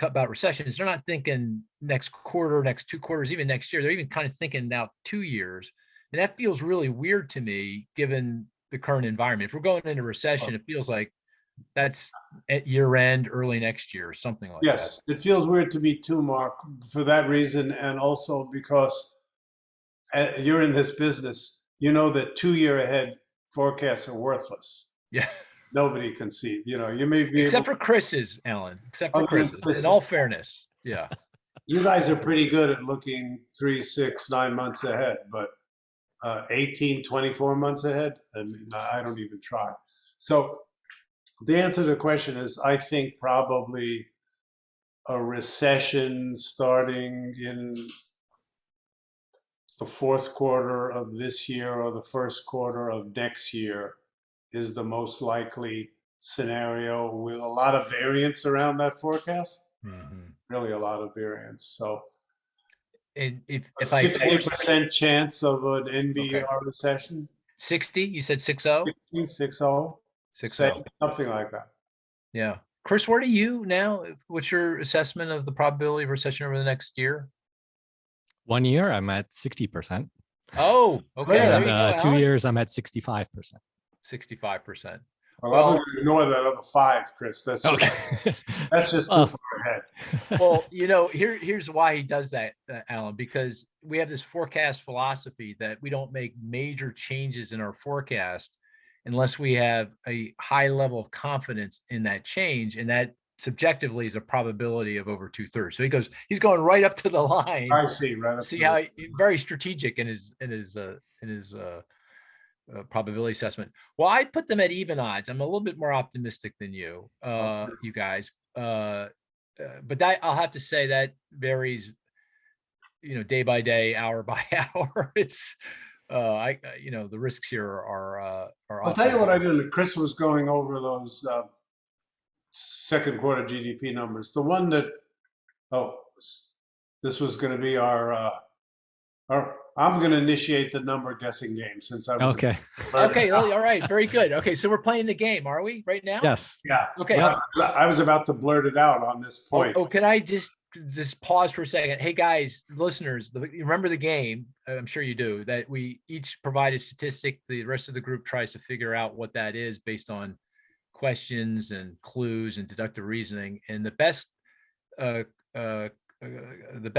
about recessions, they're not thinking next quarter, next 2 quarters, even next year. They're even kind of thinking now 2 years. And that feels really weird to me, given the current environment. If we're going into recession, it feels like that's at year end, early next year, something like that. Yes, it feels weird to me too, Mark, for that reason, and also because you're in this business, you know that 2 year ahead forecasts are worthless. Yeah. Nobody can see. You may be except for Chris's, Alan. Except for Chris's. In all fairness, yeah. You guys are pretty good at looking 3, 6, 9 months ahead, but 18, 24 months ahead, and I don't even try. So the answer to the question is, I think probably a recession starting in the fourth quarter of this year or the first quarter of next year is the most likely scenario, with a lot of variance around that forecast. Really a lot of variance. So if 60% chance of an NBER recession. 60? You said 60? 60, something like that. Yeah. Cris, where do you now? What's your assessment of the probability of recession over the next year? 1 year, I'm at 60%. Oh, okay. And 2 years, I'm at 65%. 65%. Well, I'm going to ignore that other 5, Cris. That's just too far ahead. Well, here's why he does that, Alan, because we have this forecast philosophy that we don't make major changes in our forecast unless we have a high level of confidence in that change, and that subjectively is a probability of over 2/3. So he's going right up to the line. I see, right up. See how very strategic in his probability assessment. Well, I'd put them at even odds. I'm a little bit more optimistic than you, you guys. But that, I'll have to say, that varies, day by day, hour by hour. It's the risks here are. I'll tell you what I did. Cris was going over those second quarter GDP numbers. The one that, this was going to be our. I'm going to initiate the number guessing game since I was okay. Okay, all right, very good. Okay, so we're playing the game, are we right now? Yes. Yeah. Okay. I was about to blurt it out on this point. Oh, can I just pause for a second? Hey guys, listeners, remember the game? I'm sure you do. That we each provide a statistic. The rest of the group tries to figure out what that is based on questions and clues and deductive reasoning. And the best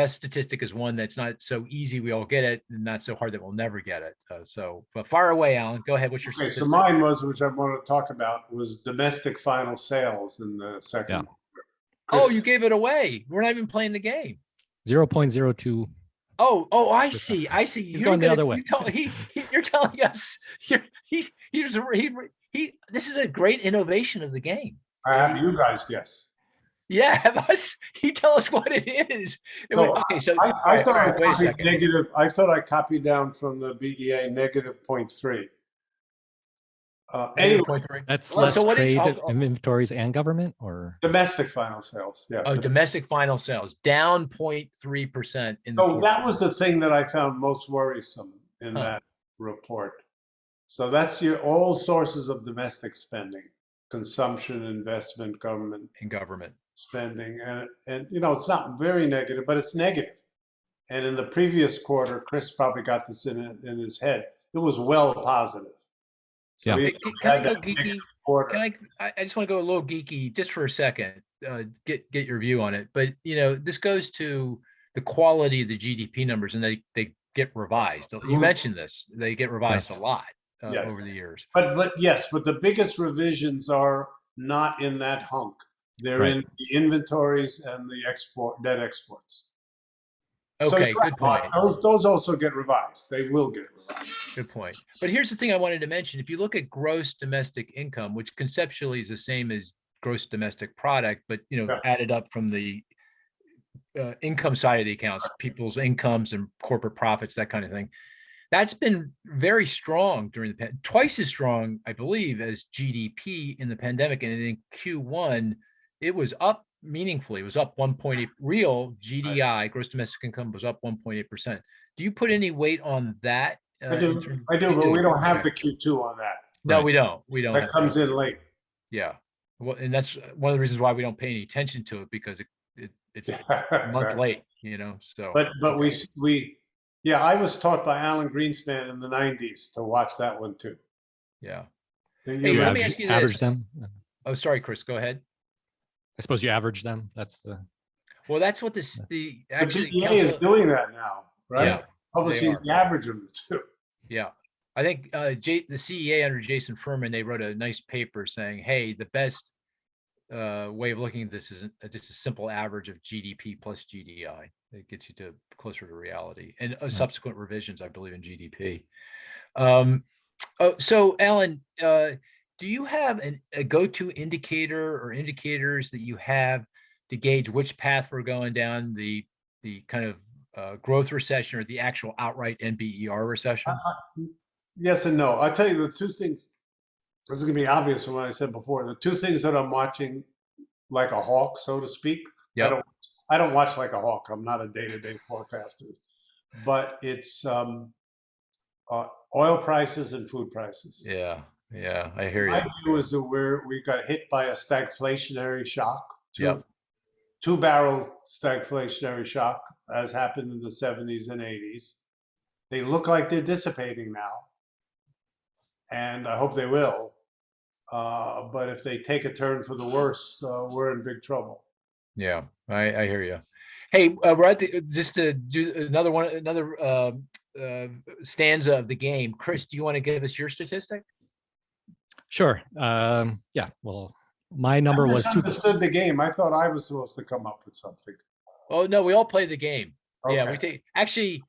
statistic is one that's not so easy we all get it, and not so hard that we'll never get it. But fire away, Alan. Go ahead. What's your statistic? So mine was, which I wanted to talk about, was domestic final sales in the second. Yeah. Oh, you gave it away. We're not even playing the game. 0.02. Oh, I see. He's going the other way. You're telling us this is a great innovation of the game. I have you guys guess. Yeah, have us. You tell us what it is. Okay, so I thought I copied negative. I thought I copied down from the BEA negative 0.3. Anyway, that's less trade, inventories, and government, or domestic final sales. Yeah. Oh, domestic final sales down 0.3% in the. So that was the thing that I found most worrisome in that report. So that's all sources of domestic spending: consumption, investment, government, spending, and it's not very negative, but it's negative. And in the previous quarter, Cris probably got this in his head. It was well positive. So yeah. Can I go geeky? I just want to go a little geeky just for a second. Get your view on it. But this goes to the quality of the GDP numbers, and they get revised. You mentioned this; they get revised a lot over the years. But the biggest revisions are not in that hunk. They're in the inventories and the net exports. Okay, so good point. Those also get revised. They will get revised. Good point. But here's the thing I wanted to mention. If you look at gross domestic income, which conceptually is the same as gross domestic product, but added up from the income side of the accounts, people's incomes and corporate profits, that kind of thing. That's been very strong during the twice as strong, I believe, as GDP in the pandemic. And in Q1, it was up meaningfully. It was up 1.8. Real GDI, gross domestic income, was up 1.8%. Do you put any weight on that? I do, but we don't have the Q2 on that. No, we don't. That comes in late. Yeah. Well, and that's one of the reasons why we don't pay any attention to it, because it's a month late, so. But I was taught by Alan Greenspan in the 90s to watch that one too. Yeah. Hey, let me ask you this. Average them? Oh, sorry, Cris, go ahead. I suppose you average them. That's what the BEA is doing that now, right? Yeah, publishing the average of the two. Yeah. I think the CEA under Jason Furman, they wrote a nice paper saying, hey, the best way of looking at this is just a simple average of GDP plus GDI. It gets you to closer to reality, and subsequent revisions, I believe, in GDP. So Alan, do you have a go-to indicator or indicators that you have to gauge which path we're going down, the kind of growth recession or the actual outright NBER recession? Yes and no. I'll tell you the two things. This is going to be obvious from what I said before. The two things that I'm watching like a hawk, so to speak. Yep. I don't watch like a hawk. I'm not a day-to-day forecaster. But it's oil prices and food prices. Yeah, I hear you. My view is that we got hit by a stagflationary shock. Two-barrel stagflationary shock, as happened in the 70s and 80s. They look like they're dissipating now, and I hope they will. But if they take a turn for the worse, we're in big trouble. Yeah, I hear you. Hey, we're at just to do another stanza of the game. Cris, do you want to give us your statistic? Sure. Yeah. Well, my number was I understood the game. I thought I was supposed to come up with something. Oh no, we all play the game. Okay. Yeah, we take. Actually,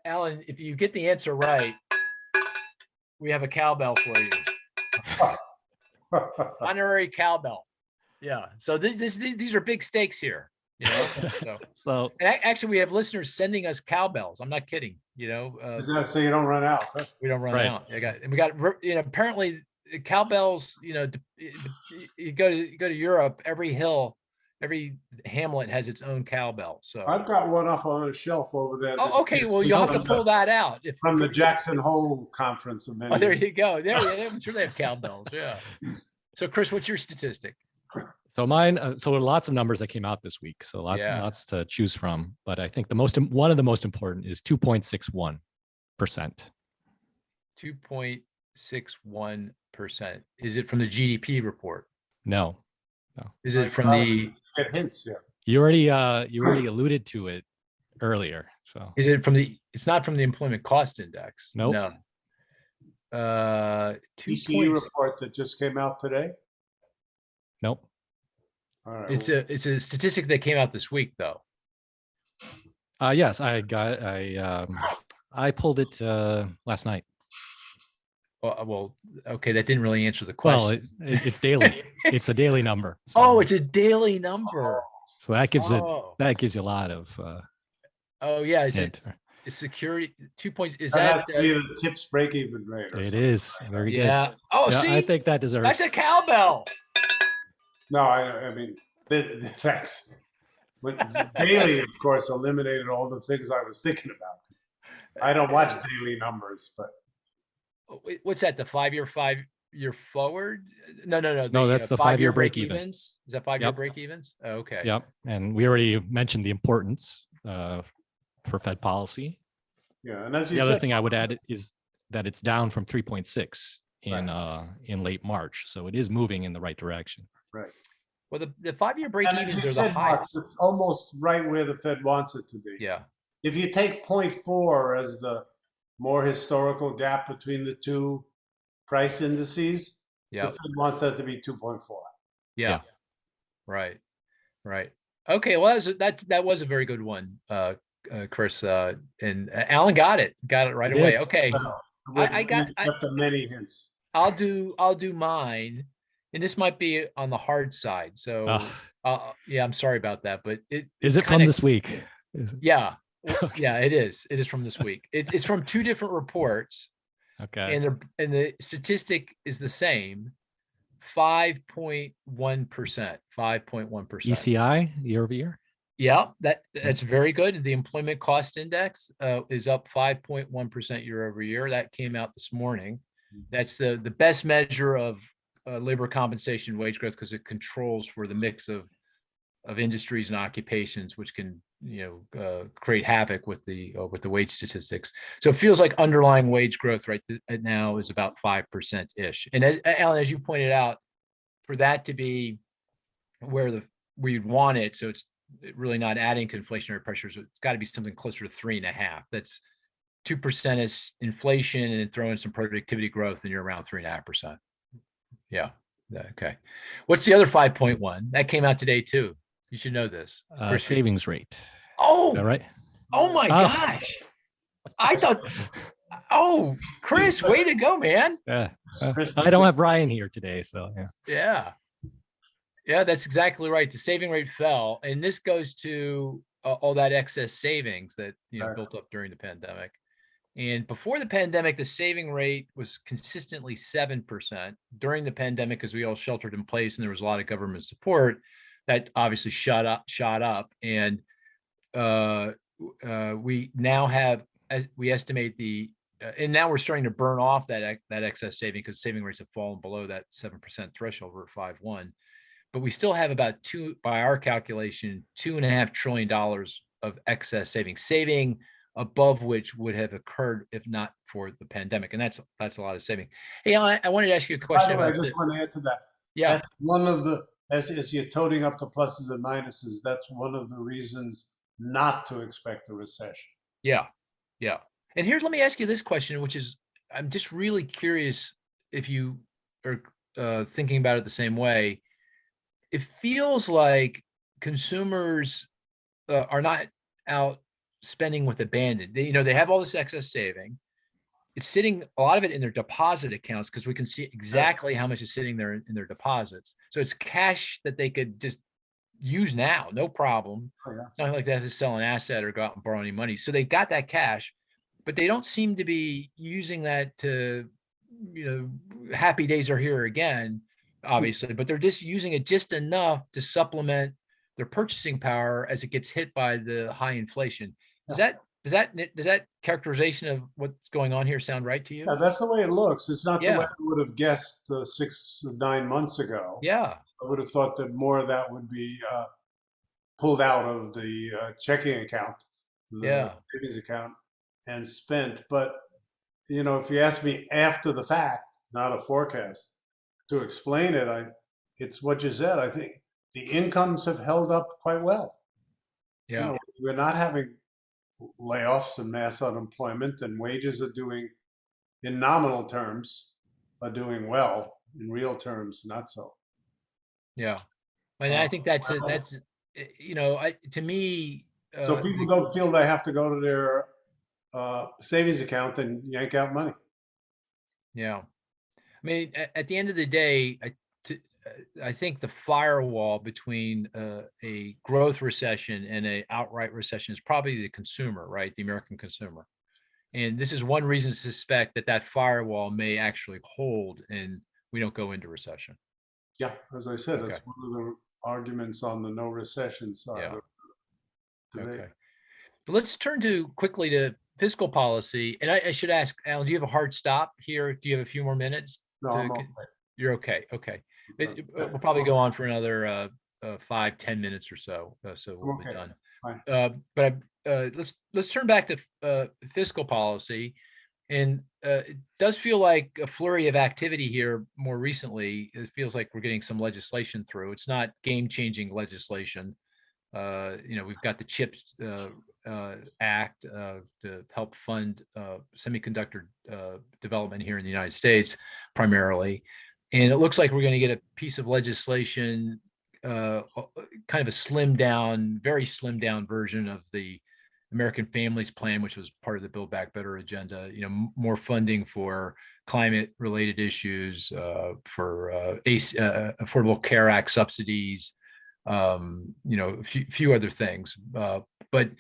Alan, if you get the answer right, we have a cowbell for you. Honorary cowbell. Yeah. So these are big stakes here. you know. So actually, we have listeners sending us cowbells. I'm not kidding. You know, so you don't run out. Huh? We don't run out. We got apparently cowbells. You know, you go to Europe, every hill, every hamlet has its own cowbell. So I've got one up on a shelf over there. Oh, okay. Well, you'll have to pull that out from the Jackson Hole conference of many. Oh, there you go. I'm sure they have cowbells. Yeah. So, Chris, what's your statistic? So mine. So there are lots of numbers that came out this week. So lots to choose from. But I think one of the most important is 2.61%. 2.61%. Is it from the GDP report? No. Is it from the? Get hints here. You already alluded to it earlier. So is it from the? It's not from the employment cost index. Nope. No. ECE report that just came out today. Nope. All right. It's a statistic that came out this week, though. Yes, I pulled it last night. Well, okay, that didn't really answer the question. Well, it's daily. It's a daily number. So. Oh, it's a daily number. So that gives you a lot of. Oh yeah, is it security 2 points? Is that the tips break even rate? It is very good. Yeah. Oh, yeah, see, I think that deserves. That's a cowbell. No, I mean, thanks. But daily, of course, eliminated all the things I was thinking about. I don't watch daily numbers, but. What's that? The 5-year forward? No. No, that's the 5-year break evens. Is that 5-year break evens? Oh, okay. Yep. And we already mentioned the importance for Fed policy. Yeah, and as you the said, other thing I would add is that it's down from 3.6 in late March, so it is moving in the right direction. Right. Well, the 5-year break evens are the highest. It's almost right where the Fed wants it to be. Yeah. If you take 0.4 as the more historical gap between the two price indices, the Fed wants that to be 2.4. Yeah. Right. Okay. Well, that was a very good one, Chris. And Alan got it right away. Okay. I got many hints. I'll do mine, and this might be on the hard side. So yeah, I'm sorry about that, but is it from this week? Yeah. Yeah, it is. It is from this week. It's from two different reports. Okay. And the statistic is the same, 5.1%. 5.1%. ECI year over year. Yeah, that's very good. The employment cost index is up 5.1% year over year. That came out this morning. That's the best measure of labor compensation wage growth because it controls for the mix of industries and occupations, which can create havoc with the wage statistics. So it feels like underlying wage growth right now is about 5% ish. And as Alan, as you pointed out, for that to be where we'd want it, so it's really not adding to inflationary pressures. It's got to be something closer to 3.5. That's 2% is inflation, and then throw in some productivity growth, and you're around 3.5%. Yeah. Okay. What's the other 5.1? That came out today too. You should know this. Savings rate. Oh, is that right? Oh my gosh. I thought, Chris, way to go, man. Yeah. I don't have Ryan here today, so yeah. Yeah, that's exactly right. The saving rate fell, and this goes to all that excess savings that built up during the pandemic. And before the pandemic, the saving rate was consistently 7%. During the pandemic, as we all sheltered in place and there was a lot of government support, that obviously shot up. And we now have, as we estimate and now we're starting to burn off that excess saving because saving rates have fallen below that 7% threshold. We're at 5.1, but we still have about by our calculation, $2.5 trillion of excess saving above which would have occurred if not for the pandemic. And that's a lot of saving. Hey, I wanted to ask you a question. By the way, I just want to add to that. Yeah. That's one of the, as you're toting up the pluses and minuses, that's one of the reasons not to expect a recession. Yeah. And let me ask you this question, which is, I'm just really curious if you are thinking about it the same way. It feels like consumers are not out spending with abandon. They have all this excess saving. It's sitting, a lot of it in their deposit accounts, because we can see exactly how much is sitting there in their deposits. So it's cash that they could just use now, no problem. Oh, yeah. It's not like they have to sell an asset or go out and borrow any money. So they got that cash, but they don't seem to be using that to, happy days are here again, obviously, but they're just using it just enough to supplement their purchasing power as it gets hit by the high inflation. Does that characterization of what's going on here sound right to you? Yeah, that's the way it looks. It's not the way Yeah. I would have guessed 6 or 9 months ago. Yeah. I would have thought that more of that would be pulled out of the checking account, the savings account, and spent. But if you ask me after the fact, not a forecast, to explain it, it's what you said. I think the incomes have held up quite well. Yeah. We're not having layoffs and mass unemployment, and wages are doing, in nominal terms, are doing well. In real terms, not so. Yeah. And I think that's to me. So people don't feel they have to go to their savings account and yank out money. Yeah. I mean, at the end of the day, I think the firewall between a growth recession and a outright recession is probably the consumer, right? The American consumer. And this is one reason to suspect that firewall may actually hold and we don't go into recession. Yeah, as I said, that's one of the arguments on the no recession side of the debate. Okay. But let's turn quickly to fiscal policy. And I should ask, Alan, do you have a hard stop here? Do you have a few more minutes? No, I'm okay. You're okay. Okay. We'll probably go on for another 5-10 minutes or so. So we'll be done. But let's turn back to fiscal policy. And it does feel like a flurry of activity here more recently. It feels like we're getting some legislation through. It's not game-changing legislation. We've got the CHIPS Act to help fund semiconductor development here in the United States, primarily. And it looks like we're going to get a piece of legislation, kind of a very slimmed down version of the American Families Plan, which was part of the Build Back Better agenda. More funding for climate-related issues, for Affordable Care Act subsidies, a few other things. But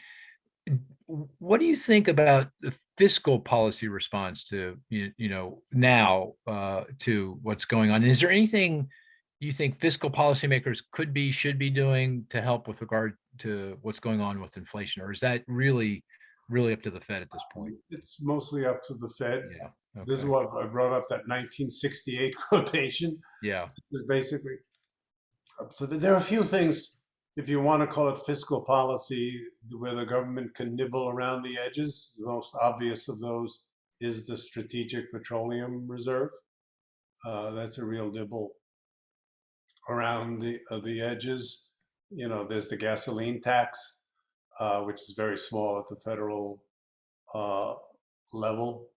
what do you think about the fiscal policy response to now to what's going on? And is there anything you think fiscal policymakers should be doing to help with regard to what's going on with inflation, or is that really up to the Fed at this point? It's mostly up to the Fed. Yeah. Okay. This is what I brought up, that 1968 quotation. Yeah. Is basically up to there are a few things, if you want to call it fiscal policy, where the government can nibble around the edges. The most obvious of those is the Strategic Petroleum Reserve. That's a real nibble around the edges. There's the gasoline tax, which is very small at the federal level.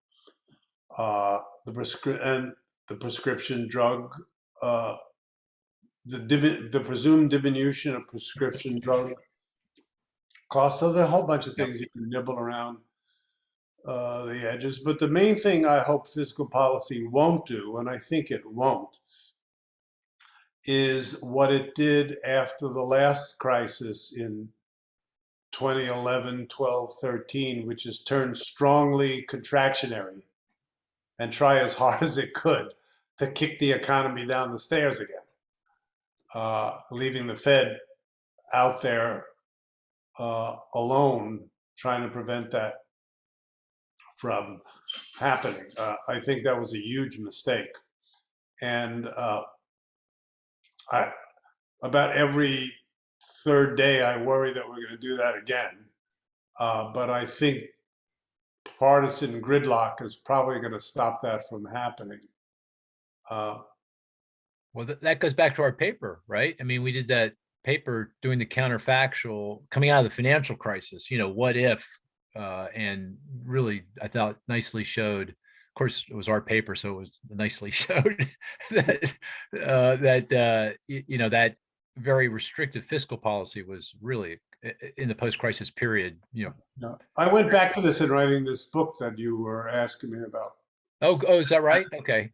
The prescription drug, the presumed diminution of prescription drug costs. So there are a whole bunch of things you can nibble around the edges. But the main thing I hope fiscal policy won't do, and I think it won't, is what it did after the last crisis in 2011, 12, 13, which is turn strongly contractionary and try as hard as it could to kick the economy down the stairs again, leaving the Fed out there alone, trying to prevent that from happening. I think that was a huge mistake. And about every third day, I worry that we're going to do that again. But I think partisan gridlock is probably going to stop that from happening. Well, that goes back to our paper, right? I mean, we did that paper doing the counterfactual coming out of the financial crisis, what if, and really, I thought nicely showed, of course, it was our paper, so it was nicely showed that, that very restrictive fiscal policy was really in the post-crisis period, I went back to this in writing this book that you were asking me about. Oh, is that right? Okay.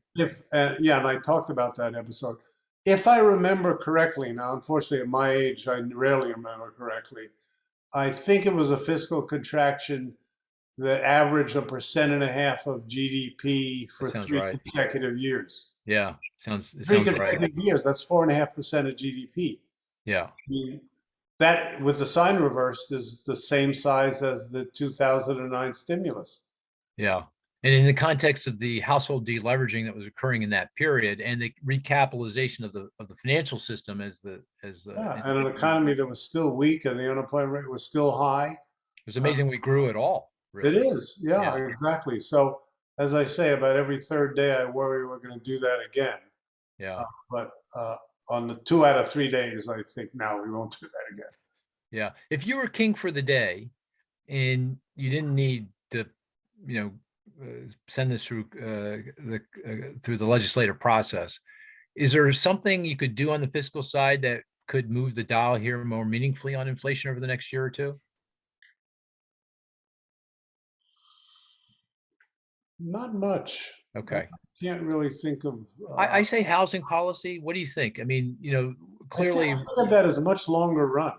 And I talked about that episode. if I remember correctly, now unfortunately at my age I rarely remember correctly, I think it was a fiscal contraction that averaged 1.5% of GDP for sounds 3 right. consecutive years. Yeah, sounds Three right. consecutive years, that's 4.5% of GDP. Yeah. I mean, that with the sign reversed is the same size as the 2009 stimulus. Yeah. And in the context of the household deleveraging that was occurring in that period and the recapitalization of the financial system Yeah, and an economy that was still weak and the unemployment rate was still high. It was amazing we grew at all. It Really. is, yeah, exactly. So as I say, about every third day, I worry we're going to do that again. Yeah. But on the 2 out of 3 days, I think now we won't do that again. Yeah. If you were king for the day and you didn't need to, send this through the legislative process, is there something you could do on the fiscal side that could move the dial here more meaningfully on inflation over the next year or two? Not much. Okay. I can't really think of. I say housing policy. What do you think? I mean, clearly. I think of that as a much longer run.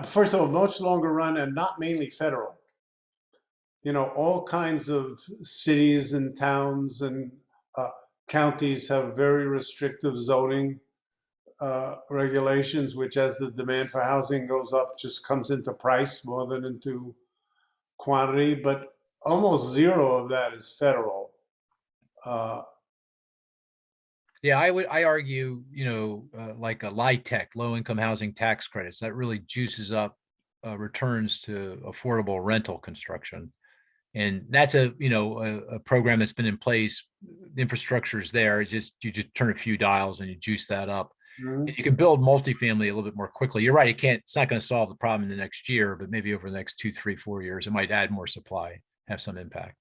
First of all, much longer run and not mainly federal. All kinds of cities and towns and counties have very restrictive zoning regulations, which as the demand for housing goes up, just comes into price more than into quantity, but almost zero of that is federal. Yeah, I argue, like a LIHTC, low income housing tax credits, that really juices up returns to affordable rental construction. And that's a program that's been in place. The infrastructure is there. You just turn a few dials and you juice that up. Mhm. And you can build multifamily a little bit more quickly. You're right. It's not going to solve the problem in the next year, but maybe over the next 2, 3, 4 years, it might add more supply, have some impact.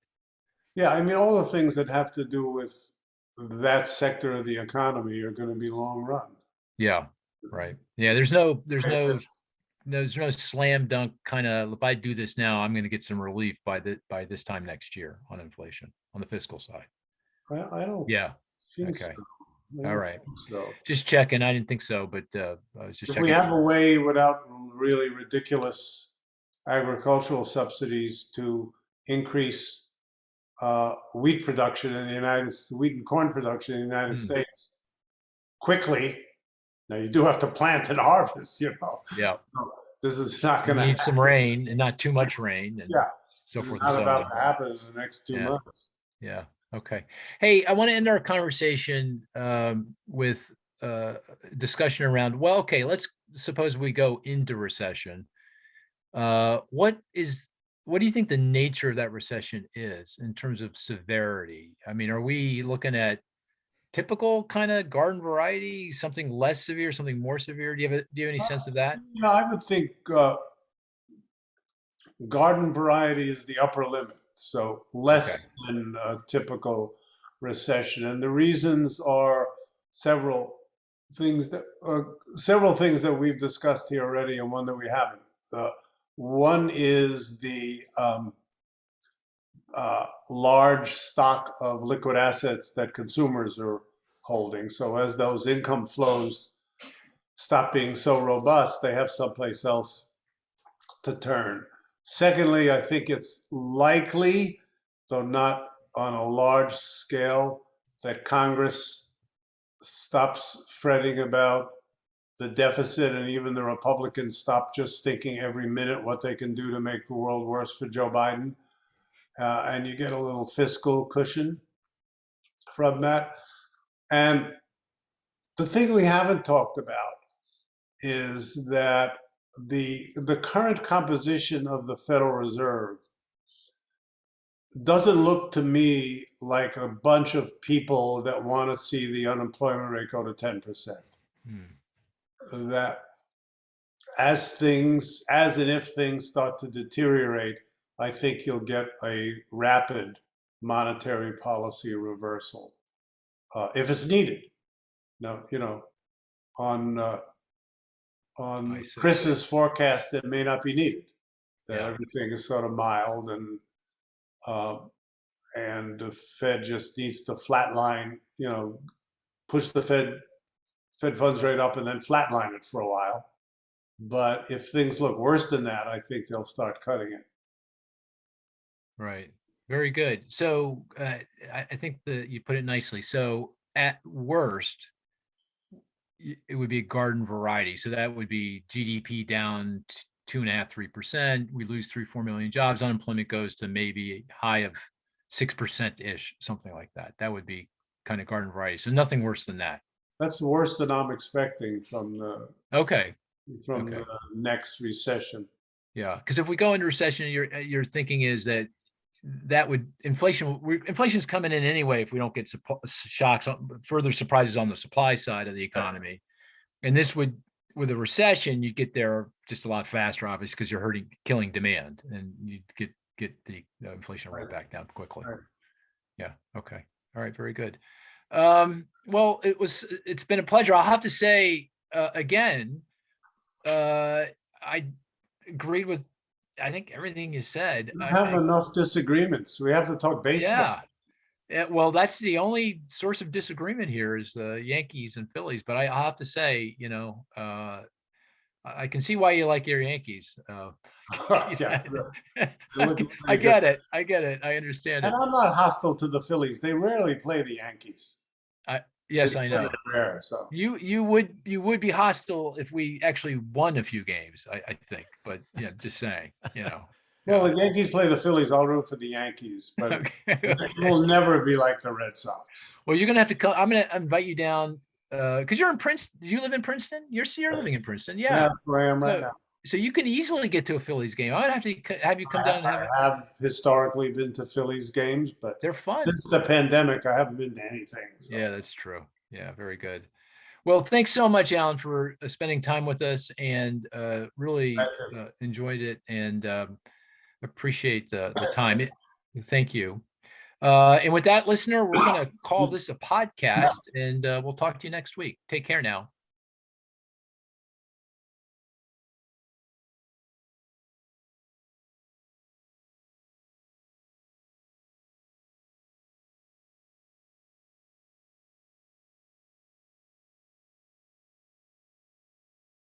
Yeah, I mean, all the things that have to do with that sector of the economy are going to be long run. Yeah, right. Yeah, there's no slam dunk kind of, if I do this now, I'm going to get some relief by this time next year on inflation on the fiscal side. I don't think so. All right. Just checking. I didn't think so, but I was just if checking. we have a way without really ridiculous agricultural subsidies to increase wheat production in the wheat and corn production in the United States quickly. Now you do have to plant and harvest, Yeah. So this is not going to need some rain and not too much rain. And so this forth. is not about to happen in the next 2 months. Yeah. Okay. Hey, I want to end our conversation with discussion around, well, okay, let's suppose we go into recession. What do you think the nature of that recession is in terms of severity? I mean, are we looking at typical kind of garden variety, something less severe, something more severe? Do you have any sense of that? Yeah, I would think garden variety is the upper limit, so less than a typical recession. And the reasons are several things that we've discussed here already, and one that we haven't. One is the large stock of liquid assets that consumers are holding. So as those income flows stop being so robust, they have someplace else to turn. Secondly, I think it's likely, though not on a large scale, that Congress stops fretting about the deficit, and even the Republicans stop just thinking every minute what they can do to make the world worse for Joe Biden. And you get a little fiscal cushion from that. And the thing we haven't talked about is that the current composition of the Federal Reserve doesn't look to me like a bunch of people that want to see the unemployment rate go to 10%. That as and if things start to deteriorate, I think you'll get a rapid monetary policy reversal if it's needed. No, on Chris's forecast, that may not be needed. That everything is sort of mild, and the Fed just needs to flatline. Push the Fed Fed funds rate up and then flatline it for a while. But if things look worse than that, I think they'll start cutting it. Right. Very good. So I think that you put it nicely. So at worst, it would be a garden variety. So that would be GDP down 2.5%, 3%. We lose 3-4 million jobs. Unemployment goes to maybe a high of 6% ish, something like that. That would be kind of garden variety. So nothing worse than that. That's worse than I'm expecting from the the next recession. Yeah, because if we go into recession, your thinking is that would inflation's coming in anyway if we don't get shocks, further surprises on the supply side of the economy. And this would, with a recession, you get there just a lot faster, obviously, because you're killing demand, and you get the inflation rate back down quickly. Right. Yeah. Okay. All right. Very good. Well, it's been a pleasure. I'll have to say again, I agreed with, I think, everything you said. We have enough disagreements. We have to talk baseball. Yeah. Well, that's the only source of disagreement here is the Yankees and Phillies. But I'll have to say, you know, I can see why you like your Yankees. Yeah, I get it. I get it. I understand it. And I'm not hostile to the Phillies. They rarely play the Yankees. Yes, I know. Rare, so. You would be hostile if we actually won a few games, I think. But yeah, just saying, you know. Well, the Yankees play the Phillies. I'll root for the Yankees, but it will never be like the Red Sox. Well, you're gonna have to come. I'm gonna invite you down because you're in Princeton. Do you live in Princeton? You're living in Princeton. Yeah, that's where I am right now. So you can easily get to a Phillies game. I would have to have you come down and I have historically been to Phillies games, but they're fun. Since the pandemic, I haven't been to anything. So. Yeah, that's true. Yeah, very good. Well, thanks so much, Alan, for spending time with us, and really enjoyed it, and appreciate the time. Thank you. And with that, listener, we're going to call this a podcast, and we'll talk to you next week. Take care now.